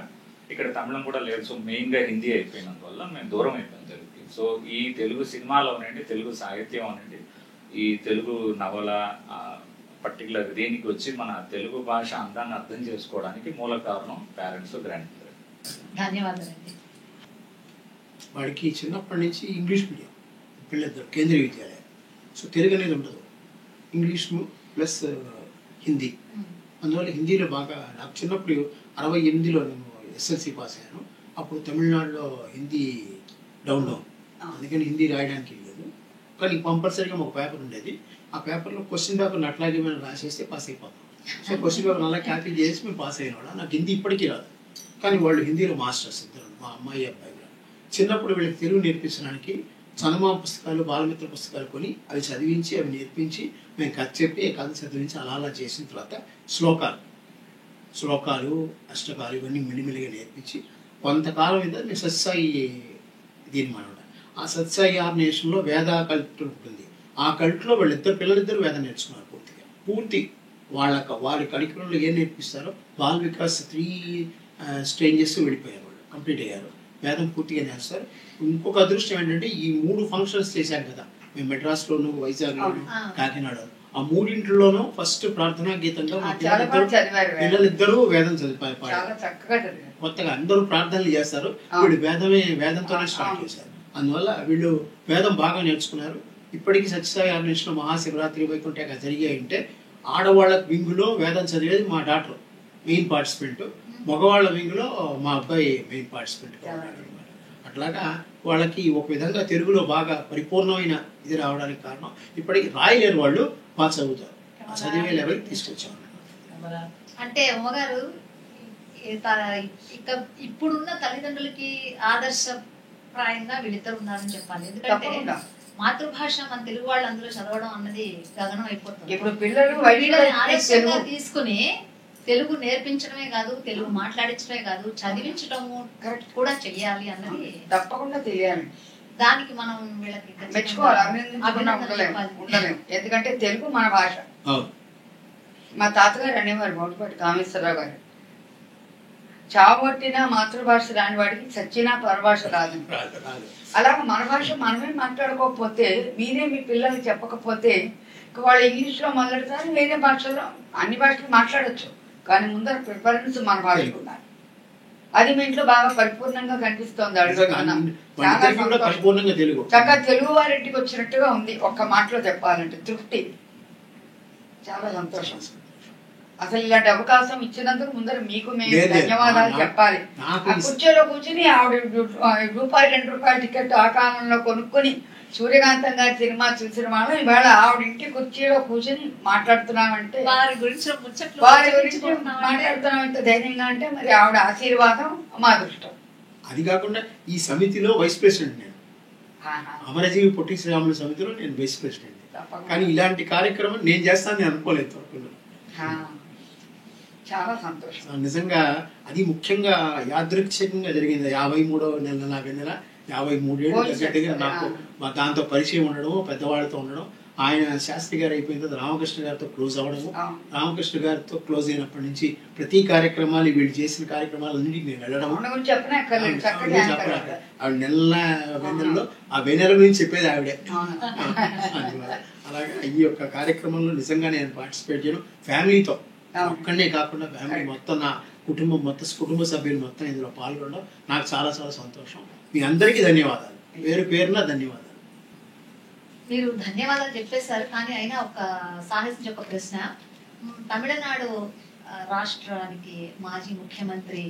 Speaker 5: ఇక్కడ తమిళం కూడా లేదు. సో మెయిన్ గా హిందీ అయిపోయినందువల్ల మేము దూరం అయిపోయాం తెలుగుకి. సో ఈ తెలుగు సినిమాలో అనండి, తెలుగు సాహిత్యం అనండి, ఈ తెలుగు నవల పర్టికులర్ దీనికి వచ్చి మన తెలుగు భాష అందాన్ని అర్థం చేసుకోవడానికి మూల కారణం పేరెంట్స్, గ్రాండ్ పేరెంట్స్.
Speaker 1: ధన్యవాదాలండి.
Speaker 3: వాడికి చిన్నప్పటి నుంచి ఇంగ్లీష్ మీడియం పిల్లలిద్దరు కేంద్రీయ విద్యాలయం. సో తెలుగు అనేది ఉండదు, ఇంగ్లీష్ ప్లస్ హిందీ. అందువల్ల హిందీలో బాగా నాకు చిన్నప్పుడు 68లో నేను ఎస్ఎల్సి పాస్ అయ్యాను. అప్పుడు తమిళనాడులో హిందీ డౌన్, అందుకని హిందీ రాయడానికి లేదు. కానీ కంపల్సరీగా ఒక పేపర్ ఉండేది. ఆ పేపర్లో క్వశ్చన్ పేపర్ని అట్లాగే మేము రాసేస్తే పాస్ అయిపోతాం. సో క్వశ్చన్ పేపర్ అలా కాపీ చేసి మేము పాస్ అయిన వాళ్ళం. నాకు హిందీ ఇప్పటికీ రాదు, కానీ వాళ్ళు హిందీలో మాస్టర్స్ ఇద్దరు, మా అమ్మాయి అబ్బాయి. చిన్నప్పుడు వీళ్ళకి తెలుగు నేర్పించడానికి చందమామ పుస్తకాలు, బాలమిత్ర పుస్తకాలు కొని అవి చదివించి అవి నేర్పించి మేము కథ చెప్పి కథ చదివించి అలా చేసిన తర్వాత శ్లోకాలు అష్టకాలు ఇవన్నీ మినిమిలిగా నేర్పించి కొంతకాలం మీద మేము సత్సాయి దీన్ని అనమాట. ఆ సత్సాయి ఆర్గనైజేషన్లో వేద కల్ట్ ఉంటుంది. ఆ కల్ట్లో వాళ్ళిద్దరు పిల్లలిద్దరు వేదం నేర్చుకున్నారు పూర్తి వారి కరికులంలో ఏం నేర్పిస్తారో బాల్ వికాస్ 3 స్టేజెస్ వెళ్ళిపోయారు, వాళ్ళు కంప్లీట్ అయ్యారు, వేదం పూర్తిగా నేర్స్తారు. ఇంకొక అదృష్టం ఏంటంటే ఈ 3 ఫంక్షన్స్ చేశాం కదా మేము, మెడ్రాస్లోను, వైజాగ్లోను, కాకినాడలో. ఆ 3ఇంట్లోనూ ఫస్ట్ ప్రార్థనా గీతంగా పిల్లలిద్దరూ వేదం చదివారు. కొత్తగా అందరూ ప్రార్థనలు చేస్తారు, వీళ్ళు వేదంతోనే స్టార్ట్ చేశారు. అందువల్ల వీళ్ళు వేదం బాగా నేర్చుకున్నారు. ఇప్పటికీ సత్యసాయి ఆర్గనైజేషన్లో మహాశివరాత్రి వైకుంఠ జరిగాయి అంటే ఆడవాళ్ళ వింగులో వేదం చదివేది మా డాక్టర్ మెయిన్ పార్టిసిపెంట్, మగవాళ్ళ వింగులో మా అబ్బాయి మెయిన్ పార్టిసిపెంట్. అట్లాగా వాళ్ళకి ఒక విధంగా తెలుగులో బాగా పరిపూర్ణమైన ఇది రావడానికి కారణం ఇప్పటికి రాయలేరు, వాళ్ళు బాగా చదువుతారు, చదివే లెవెల్కి తీసుకొచ్చారు.
Speaker 1: అంటే అమ్మగారు ఇప్పుడున్న తల్లిదండ్రులకి ఆదర్శప్రాయంగా వీళ్ళిద్దరు ఉన్నారని చెప్పాలి. ఎందుకంటే మాతృభాష మన తెలుగు వాళ్ళు అందులో చదవడం అన్నది గగనం అయిపోతుంది.
Speaker 2: ఇప్పుడు పిల్లలు
Speaker 1: ఆదర్శంగా తీసుకుని తెలుగు నేర్పించడమే కాదు, తెలుగు మాట్లాడించడమే కాదు, చదివించడము కూడా చెయ్యాలి అన్నది
Speaker 2: తప్పకుండా తెలియాలి.
Speaker 1: దానికి మనం వీళ్ళకి
Speaker 2: మెచ్చుకోవాలి, ఉండలేము. ఎందుకంటే తెలుగు మన భాష. మా తాతగారు అనేవారు బోటుపాటి కామేశ్వరరావు గారు, చావొట్టిన మాతృభాష రాని వాడికి చచ్చిన పరభాష రాదు. అలాగే మన భాష మనమే మాట్లాడుకోకపోతే, మీరే మీ పిల్లల్ని చెప్పకపోతే వాళ్ళు ఇంగ్లీష్లో మొదలెడతారు, వేరే భాషలో అన్ని భాషలు మాట్లాడచ్చు, కానీ ముందర ప్రిఫరెన్స్ మన భాషకు ఉండాలి. అది మీ ఇంట్లో బాగా పరిపూర్ణంగా కనిపిస్తోంది. చక్కగా తెలుగు వారింటికి వచ్చినట్టుగా ఉంది. ఒక్క మాటలో చెప్పాలంటే తృప్తి, చాలా సంతోషం. అసలు ఇలాంటి అవకాశం ఇచ్చినందుకు ముందర మీకు మేము ధన్యవాదాలు చెప్పాలి. ఆ కుర్చీలో కూర్చుని ఆవిడ ₹2 టికెట్ ఆ కాలంలో కొనుక్కొని సూర్యకాంతం గారి సినిమా సినిమాలో ఇవాళ ఆవిడ ఇంటి కుర్చీలో కూర్చొని మాట్లాడుతున్నామంటే,
Speaker 1: వారి గురించి
Speaker 2: మాట్లాడుతున్నామంటే ధైర్యంగా అంటే మరి ఆవిడ ఆశీర్వాదం మా అదృష్టం.
Speaker 3: అది కాకుండా ఈ సమితిలో వైస్ ప్రెసిడెంట్ నేను, అమరజీవి పొట్టి శ్రీరాములు సమితిలో నేను వైస్ ప్రెసిడెంట్. కానీ ఇలాంటి కార్యక్రమం నేను చేస్తానని అనుకోలేదు.
Speaker 2: చాలా సంతోషం
Speaker 3: నిజంగా. అది ముఖ్యంగా యాదృచ్ఛికంగా జరిగింది. 53వ నెల 53 ఏళ్ళు దగ్గర నాకు దాంతో పరిచయం ఉండడం, పెద్దవాళ్ళతో ఉండడం. ఆయన శాస్త్రి గారు అయిపోయిన తర్వాత రామకృష్ణ గారితో క్లోజ్ అవ్వడము, రామకృష్ణ గారితో క్లోజ్ అయినప్పటి నుంచి ప్రతి కార్యక్రమాలు వీళ్ళు చేసిన కార్యక్రమాలన్నిటికీ నేను వెళ్ళడం. ఆవిడ వెన్నెలలో ఆ వెన్నెల గురించి చెప్పేది ఆవిడే. అలాగే ఈ యొక్క కార్యక్రమంలో నిజంగా నేను పార్టిసిపేట్ చేయడం ఫ్యామిలీతో, ఒక్కడే కాకుండా ఫ్యామిలీ మొత్తం, నా కుటుంబ సభ్యులు మొత్తం ఇందులో పాల్గొనడం నాకు చాలా చాలా సంతోషం. మీ అందరికీ ధన్యవాదాలు, పేరున ధన్యవాదాలు.
Speaker 1: మీరు ధన్యవాదాలు చెప్పేశారు, కానీ అయినా ఒక సాహసించి ఒక ప్రశ్న. తమిళనాడు రాష్ట్రానికి మాజీ ముఖ్యమంత్రి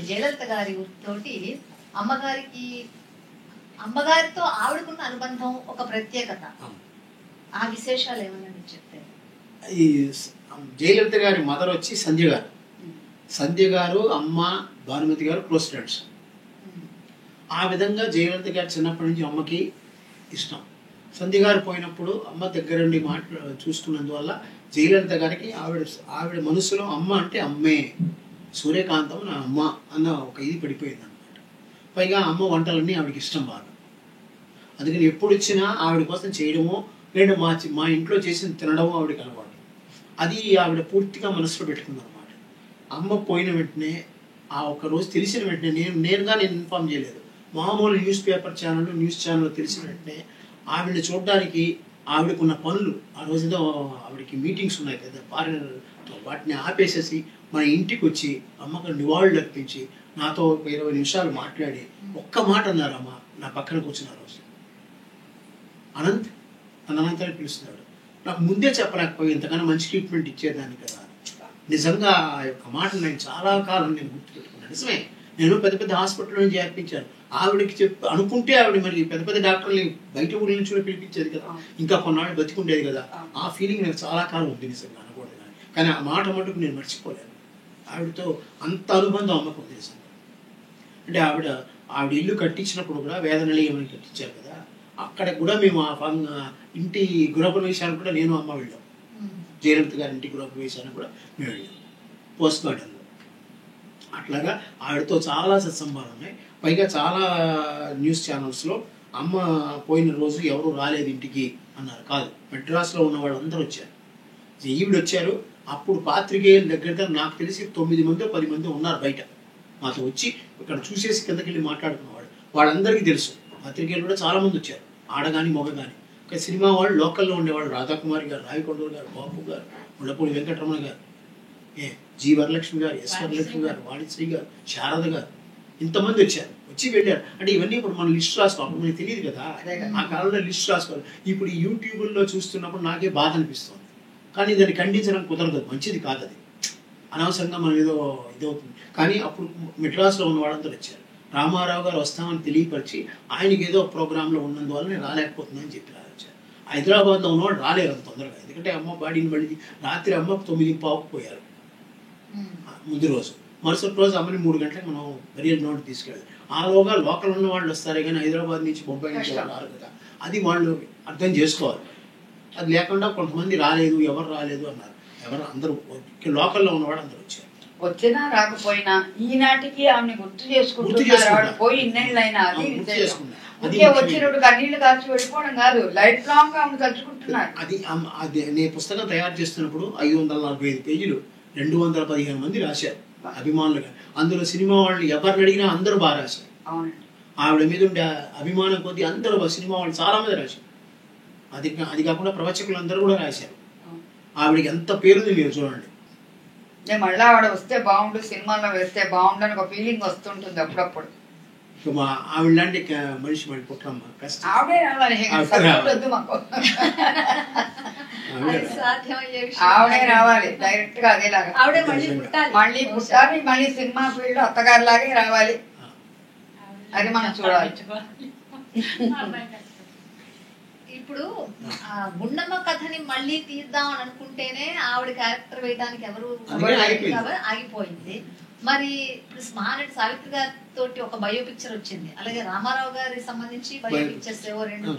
Speaker 1: జయలలిత గారి తోటి అమ్మగారితో ఆవిడకున్న అనుబంధం ఒక ప్రత్యేకత, ఆ విశేషాలు ఏమన్నా చెప్తే.
Speaker 3: ఈ జయలలిత గారి మదర్ వచ్చి సంధ్య గారు అమ్మ భానుమతి గారు క్లోజ్ ఫ్రెండ్స్. ఆ విధంగా జయలలిత గారు చిన్నప్పటి నుంచి అమ్మకి ఇష్టం. సంధ్య గారు పోయినప్పుడు అమ్మ దగ్గరుండి చూసుకున్నందువల్ల జయలలిత గారికి ఆవిడ మనసులో అమ్మ అంటే అమ్మే, సూర్యకాంతం నా అమ్మ అన్న ఒక ఇది పడిపోయింది అనమాట. పైగా అమ్మ వంటలన్నీ ఆవిడకి ఇష్టం బాగా. అందుకని ఎప్పుడు వచ్చినా ఆవిడ కోసం చేయడమో లేదా మా ఇంట్లో చేసి తినడమో ఆవిడకి అలవాటు. అది ఆవిడ పూర్తిగా మనసులో పెట్టుకుందనమాట. అమ్మ పోయిన వెంటనే ఆ ఒక్క రోజు తెలిసిన వెంటనే నేను ఇన్ఫార్మ్ చేయలేదు, మామూలు న్యూస్ ఛానల్ తెలిసిన వెంటనే ఆవిడని చూడడానికి ఆవిడకున్న పనులు ఆ రోజులో ఆవిడకి మీటింగ్స్ ఉన్నాయి కదా ఫారినర్తో, వాటిని ఆపేసేసి మన ఇంటికి వచ్చి అమ్మకు నివాళులు అర్పించి నాతో 20 నిమిషాలు మాట్లాడి ఒక్క మాట అన్నారమ్మ. నా పక్కన కూర్చున్న రోజు అనంత్ అనంతని పిలుస్తున్నాడు. నాకు ముందే చెప్పలేకపోయి ఇంతకన్నా మంచి ట్రీట్మెంట్ ఇచ్చేదాన్ని కదా. నిజంగా ఆ యొక్క మాట నేను చాలా కాలం నేను గుర్తుపెట్టుకున్నాను. నిజమే, నేను పెద్ద పెద్ద హాస్పిటల్లో నుంచి చేర్పించాను. ఆవిడకి అనుకుంటే ఆవిడ మరి పెద్ద పెద్ద డాక్టర్ని బయట ఊళ్ళ నుంచి కూడా పిలిపించేది కదా, ఇంకా కొన్నాళ్ళు బతికుండేది కదా. ఆ ఫీలింగ్ నాకు చాలా కాలం ఉంది నిజంగా అనకూడదు కానీ ఆ మాట మటుకు నేను మర్చిపోలేను. ఆవిడతో అంత అనుబంధం అమ్మకు ఉంది నిజంగా. అంటే ఆవిడ ఇల్లు కట్టించినప్పుడు కూడా వేదనిలయమని కట్టించారు కదా, అక్కడ కూడా మేము ఆ ఇంటి గృహప్రవేశానికి కూడా నేను అమ్మ వెళ్ళాం. జయలలిత గారి ఇంటి గృహప్రవేశానికి కూడా మేము వెళ్ళాం పోస్ట్ మార్టంలో. అట్లాగా ఆవిడతో చాలా సత్సంబంధాలు ఉన్నాయి. పైగా చాలా న్యూస్ ఛానల్స్లో అమ్మ పోయిన రోజు ఎవరు రాలేదు ఇంటికి అన్నారు. కాదు, మెడ్రాస్లో ఉన్న వాళ్ళందరూ వచ్చారు. ఈవిడ వచ్చారు. అప్పుడు పాత్రికేయుల దగ్గర నాకు తెలిసి 9 మంది 10 మంది ఉన్నారు బయట మాతో వచ్చి ఇక్కడ చూసేసి కిందకి వెళ్ళి మాట్లాడుకున్నవాళ్ళు. వాళ్ళందరికీ తెలుసు. పాత్రికేయులు కూడా చాలా మంది వచ్చారు, ఆడగాని మగ కానీ. సినిమా వాళ్ళు లోకల్లో ఉండేవాళ్ళు, రాధాకుమారి గారు, రావికొండూరు గారు, బాబు గారు, ముళ్ళపూడి వెంకటరమణ గారు, జి వరలక్ష్మి గారు, ఎస్ వరలక్ష్మి గారు, వాణిశ్రీ గారు, శారద గారు, ఇంతమంది వచ్చారు, వచ్చి వెళ్ళారు. అంటే ఇవన్నీ ఇప్పుడు మనం లిస్ట్ రాసుకోవాలి, మనకి తెలియదు కదా. ఆ కాలంలో లిస్ట్ రాసుకోవాలి. ఇప్పుడు ఈ యూట్యూబ్లో చూస్తున్నప్పుడు నాకే బాధ అనిపిస్తుంది. కానీ దాన్ని ఖండించడం కుదరదు, మంచిది కాదు అది. అనవసరంగా మనం ఏదో ఇదవుతుంది. కానీ అప్పుడు మెడ్రాస్లో ఉన్న వాళ్ళందరూ వచ్చారు. రామారావు గారు వస్తామని తెలియపరిచి ఆయనకి ఏదో ప్రోగ్రాంలో ఉన్నందువల్ల నేను రాలేకపోతున్నానని చెప్పి వచ్చారు. హైదరాబాద్లో ఉన్నవాడు రాలేరు అంత తొందరగా, ఎందుకంటే అమ్మ బాడీని మళ్ళీ రాత్రి అమ్మ 9:15 పోయారు ముందు రోజు. మరుసటి రోజు అమ్మని 3 గంటలకు మనం బరియల్ నోట్ తీసుకెళ్ళాలి. ఆలోగా లోకల్ ఉన్న వాళ్ళు వస్తారే కానీ హైదరాబాద్ నుంచి బొంబాయి నుంచి రారు కదా, అది వాళ్ళు అర్థం చేసుకోవాలి. అది లేకుండా కొంతమంది రాలేదు, ఎవరు రాలేదు అన్నారు. ఎవరు అందరూ లోకల్లో ఉన్నవాడు అందరూ వచ్చారు.
Speaker 2: వచ్చినా రాకపోయినా ఈనాటికి ఆమెను గుర్తు చేసుకుంటున్నారు. పోయి ఇన్నేళ్ళైనా అది వచ్చినప్పుడు కన్నీళ్లు కాల్చి వెళ్ళిపోవడం కాదు, లైఫ్ లాంగ్ ఆమెను తలుచుకుంటున్నారు.
Speaker 3: అది నేను పుస్తకం తయారు చేస్తున్నప్పుడు 545 పేజీలు 215 మంది రాశారు అభిమానులుగా. అందులో సినిమా వాళ్ళు ఎవరిని అడిగినా అందరూ బాగా రాశారు. ఆవిడ మీద ఉండే అభిమానం కొద్దీ అందరూ సినిమా వాళ్ళు చాలా మంది రాశారు. అది కాకుండా ప్రవచకులు అందరూ కూడా రాశారు. ఆవిడకి ఎంత పేరుంది మీరు చూడండి.
Speaker 2: మళ్ళీ ఆవిడ వస్తే బాగుండు, సినిమాలో వేస్తే బాగుండు అని ఒక ఫీలింగ్ వస్తుంటుంది అప్పుడప్పుడు.
Speaker 3: మా ఆవిడ లాంటి మనిషి మళ్ళీ పుట్టమ్మా కష్టం.
Speaker 2: ఆవిడే రావాలి, మాకు ఆవిడే రావాలి డైరెక్ట్ గా అదేలాగా. మళ్ళీ పుట్టాలి, మళ్ళీ సినిమా ఫీల్డ్ అత్తగారి లాగే రావాలి. అది మనం చూడాలి.
Speaker 1: ఇప్పుడు గుండమ్మ కథని మళ్ళీ తీద్దాం అని అనుకుంటేనే ఆవిడ క్యారెక్టర్ వేయడానికి ఎవరు ఆగిపోయింది. మరి ఇప్పుడు స్మారట్ సావిత్రి గారితో ఒక బయో పిక్చర్ వచ్చింది, అలాగే రామారావు గారికి సంబంధించి బయో పిక్చర్స్ ఏవో రెండు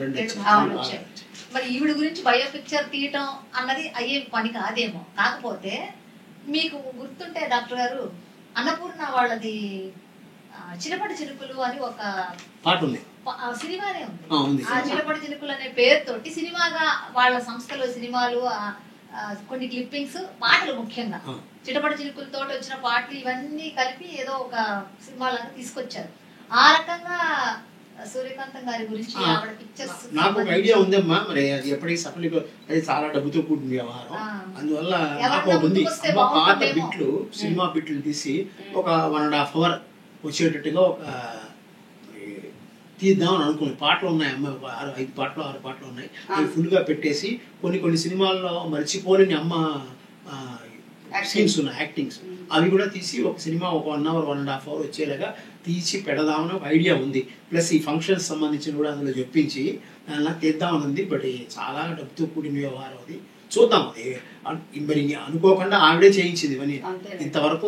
Speaker 1: వచ్చాయి. మరి ఈవిడ గురించి బయో పిక్చర్ తీయటం అన్నది అయ్యే పని కాదేమో. కాకపోతే మీకు గుర్తుంటే డాక్టర్ గారు, అన్నపూర్ణ వాళ్ళది చిలపటి చిలుకులు అని ఒక
Speaker 3: పాట ఉంది,
Speaker 1: సినిమానే ఉంది. ఆ చిలపటి చిలుకులు అనే పేరుతోటి సినిమాగా వాళ్ళ సంస్థలో సినిమాలు, కొన్ని క్లిప్పింగ్స్, పాటలు, ముఖ్యంగా చిటపటి చిలుకులతో వచ్చిన పాటలు ఇవన్నీ కలిపి ఏదో ఒక సినిమాలాగా తీసుకొచ్చారు. ఆ రకంగా సూర్యకాంతం గారి గురించి ఆవిడ పిక్చర్స్
Speaker 3: నాకు ఒక ఐడియా ఉందమ్మా. మరి అది ఎప్పటికీ సఫలీకో, అది చాలా డబ్బుతో కూడిన వ్యవహారం. అందువల్ల నాకు ఉంది పాత బిట్లు, సినిమా బిట్లు తీసి ఒక 1.5 hour వచ్చేటట్టుగా ఒక తీద్దామని అనుకున్నాను. పాటలు ఉన్నాయి అమ్మ, 5 పాటలు 6 పాటలు ఉన్నాయి. అవి ఫుల్గా పెట్టేసి కొన్ని సినిమాల్లో మర్చిపోలేని అమ్మ సీన్స్ ఉన్నాయి, యాక్టింగ్స్, అవి కూడా తీసి ఒక సినిమా ఒక 1 hour 1.5 hour వచ్చేలాగా తీసి పెడదామని ఒక ఐడియా ఉంది. ప్లస్ ఈ ఫంక్షన్స్ సంబంధించిన కూడా అందులో చెప్పించి నాకు తీద్దామని ఉంది. బట్ చాలా డబ్బుతో కూడిన వ్యవహారం అది. చూద్దాం. మరి అనుకోకుండా ఆవిడే చేయించింది ఇవన్నీ. ఇంతవరకు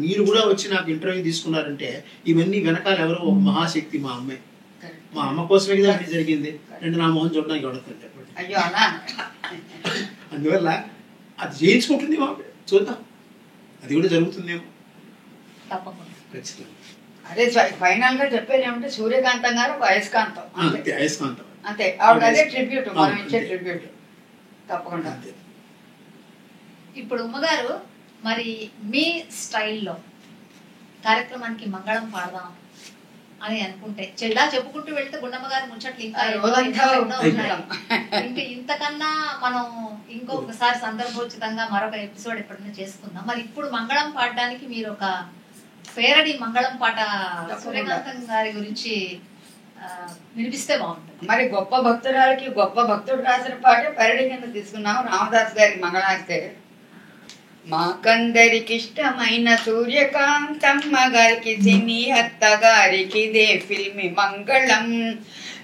Speaker 3: మీరు కూడా వచ్చి నాకు ఇంటర్వ్యూ తీసుకున్నారంటే ఇవన్నీ వెనకాల ఎవరో ఒక మహాశక్తి మా అమ్మాయి. మా అమ్మ కోసమే కదా అన్ని జరిగింది. నా మొహం చూడడానికి ఎవడతాను చెప్పండి. అందువల్ల అది చేయించుకుంటుంది మా చూద్దాం, అది కూడా జరుగుతుందేమో ఖచ్చితంగా.
Speaker 2: అదే ఫైనల్ గా చెప్పేది ఏమంటే సూర్యకాంతం గారు ఒక అయస్కాంతం,
Speaker 3: అయస్కాంతం
Speaker 2: అంతే. ఆవిడ అదే ట్రిబ్యూట్, మనం ఇచ్చే ట్రిబ్యూట్ తప్పకుండా.
Speaker 1: ఇప్పుడు ఉమ్మగారు, మరి మీ స్టైల్లో కార్యక్రమానికి మంగళం పాడదాం అని అనుకుంటే చెల్లా చెప్పుకుంటూ వెళ్తే గుండమ్మ గారి ముచ్చట్లు ఇంకా
Speaker 2: రోజంతా
Speaker 1: ఎన్నో ఉన్నాయి. ఇంకా ఇంతకన్నా మనం ఇంకొకసారి సందర్భోచితంగా మరొక ఎపిసోడ్ ఎప్పుడైనా చేసుకుందాం. మరి ఇప్పుడు మంగళం పాడడానికి మీరు ఒక పేరడి మంగళం పాట సూర్యకాంతం గారి గురించి వినిపిస్తే బాగుంటుంది.
Speaker 2: మరి గొప్ప భక్తురాలకి గొప్ప భక్తుడు రాసిన పాటే పరడి కింద తీసుకున్నాం. రామదాస్ గారికి మంగళాస్తే మాకందరికి ఇష్టమైన సూర్యకాంతమ్మ గారికి సినీ అత్త గారికి దే ఫిల్మి మంగళం.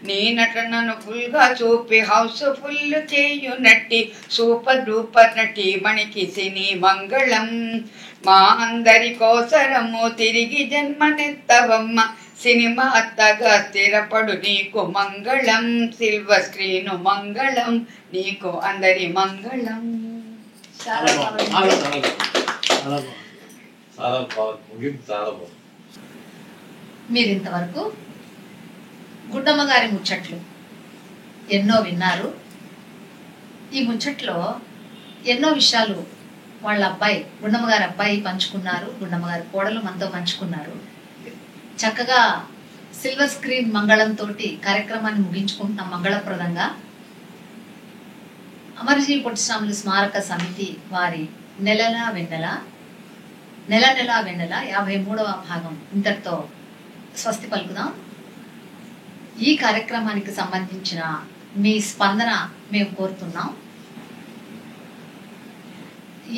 Speaker 2: నీ నటనను ఫుల్ గా చూపి హౌస్ ఫుల్ చేయునట్టి సూపర్ డూపర్ నటి మణికి సినీ మంగళం. మా అందరి కోసరము తిరిగి జన్మనెత్తవమ్మ సినిమా అత్తగా స్థిరపడు నీకు మంగళం. సిల్వర్ స్క్రీను మంగళం నీకు అందరి మంగళం.
Speaker 1: చాలా మీరు ఇంతవరకు గుండమ్మ గారి ముచ్చట్లు ఎన్నో విన్నారు. ఈ ముచ్చట్లో ఎన్నో విషయాలు వాళ్ళ అబ్బాయి గుండమ్మ గారి అబ్బాయి పంచుకున్నారు, గుండమ్మ గారి కోడలు మనతో పంచుకున్నారు. చక్కగా సిల్వర్ స్క్రీన్ మంగళంతో కార్యక్రమాన్ని ముగించుకుంటున్నాం మంగళప్రదంగా. అమరజీవి పొట్టిస్వాములు స్మారక సమితి వారి నెల నెలా వెన్నెల 53వ భాగం ఇంతటితో స్వస్తి పలుకుదాం. ఈ కార్యక్రమానికి సంబంధించిన మీ స్పందన మేము కోరుతున్నాం.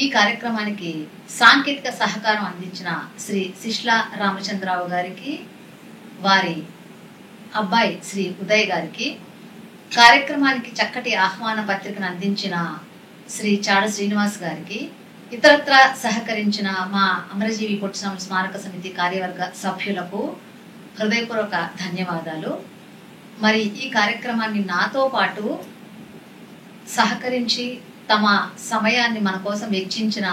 Speaker 1: ఈ కార్యక్రమానికి సాంకేతిక సహకారం అందించిన శ్రీ శిష్ల రామచంద్రరావు గారికి, వారి అబ్బాయి శ్రీ ఉదయ్ గారికి, కార్యక్రమానికి చక్కటి ఆహ్వాన పత్రికను అందించిన శ్రీ చాడ శ్రీనివాస్ గారికి, ఇతరత్ర సహకరించిన మా అమరజీవి పొట్టిస్వాములు స్మారక సమితి కార్యవర్గ సభ్యులకు హృదయపూర్వక ధన్యవాదాలు. మరి ఈ కార్యక్రమాన్ని నాతో పాటు సహకరించి తమ సమయాన్ని మన కోసం వెచ్చించిన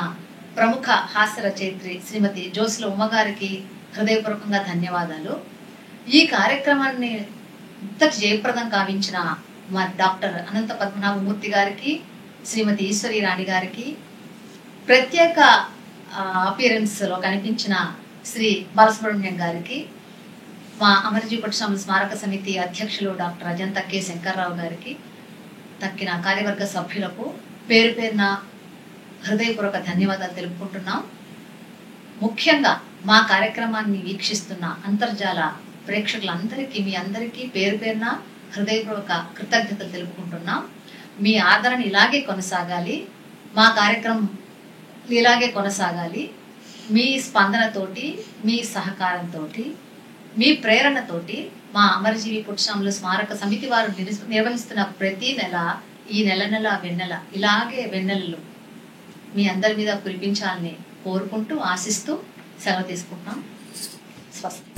Speaker 1: ప్రముఖ హాస్య రచయిత్రి శ్రీమతి జోసుల ఉమ్మగారికి హృదయపూర్వకంగా ధన్యవాదాలు. ఈ కార్యక్రమాన్ని ఇంతటి జయప్రదం కావించిన మా డాక్టర్ అనంత పద్మనాభమూర్తి గారికి, శ్రీమతి ఈశ్వరి రాణి గారికి, ప్రత్యేక అపియరెన్స్ లో కనిపించిన శ్రీ బాలసుబ్రహ్మణ్యం గారికి, మా అమరజీవి పొట్టిస్వాములు స్మారక సమితి అధ్యక్షులు డాక్టర్ అజంతా కె శంకర్రావు గారికి, తక్కిన కార్యవర్గ సభ్యులకు పేరు పేరున హృదయపూర్వక ధన్యవాదాలు తెలుపుకుంటున్నాం. ముఖ్యంగా మా కార్యక్రమాన్ని వీక్షిస్తున్న అంతర్జాల ప్రేక్షకులందరికీ, మీ అందరికీ పేరు పేరున హృదయపూర్వక కృతజ్ఞతలు తెలుపుకుంటున్నాం. మీ ఆదరణ ఇలాగే కొనసాగాలి, మా కార్యక్రమం ఇలాగే కొనసాగాలి. మీ స్పందనతోటి, మీ సహకారంతో, మీ ప్రేరణతోటి మా అమరజీవి పొట్టిస్వాములు స్మారక సమితి వారు నిర్వహిస్తున్న ప్రతి నెల ఈ నెల వెన్నెల ఇలాగే వెన్నెలలు మీ అందరి మీద కురిపించాలని కోరుకుంటూ ఆశిస్తూ సెలవు తీసుకుంటున్నాం. స్వస్తి.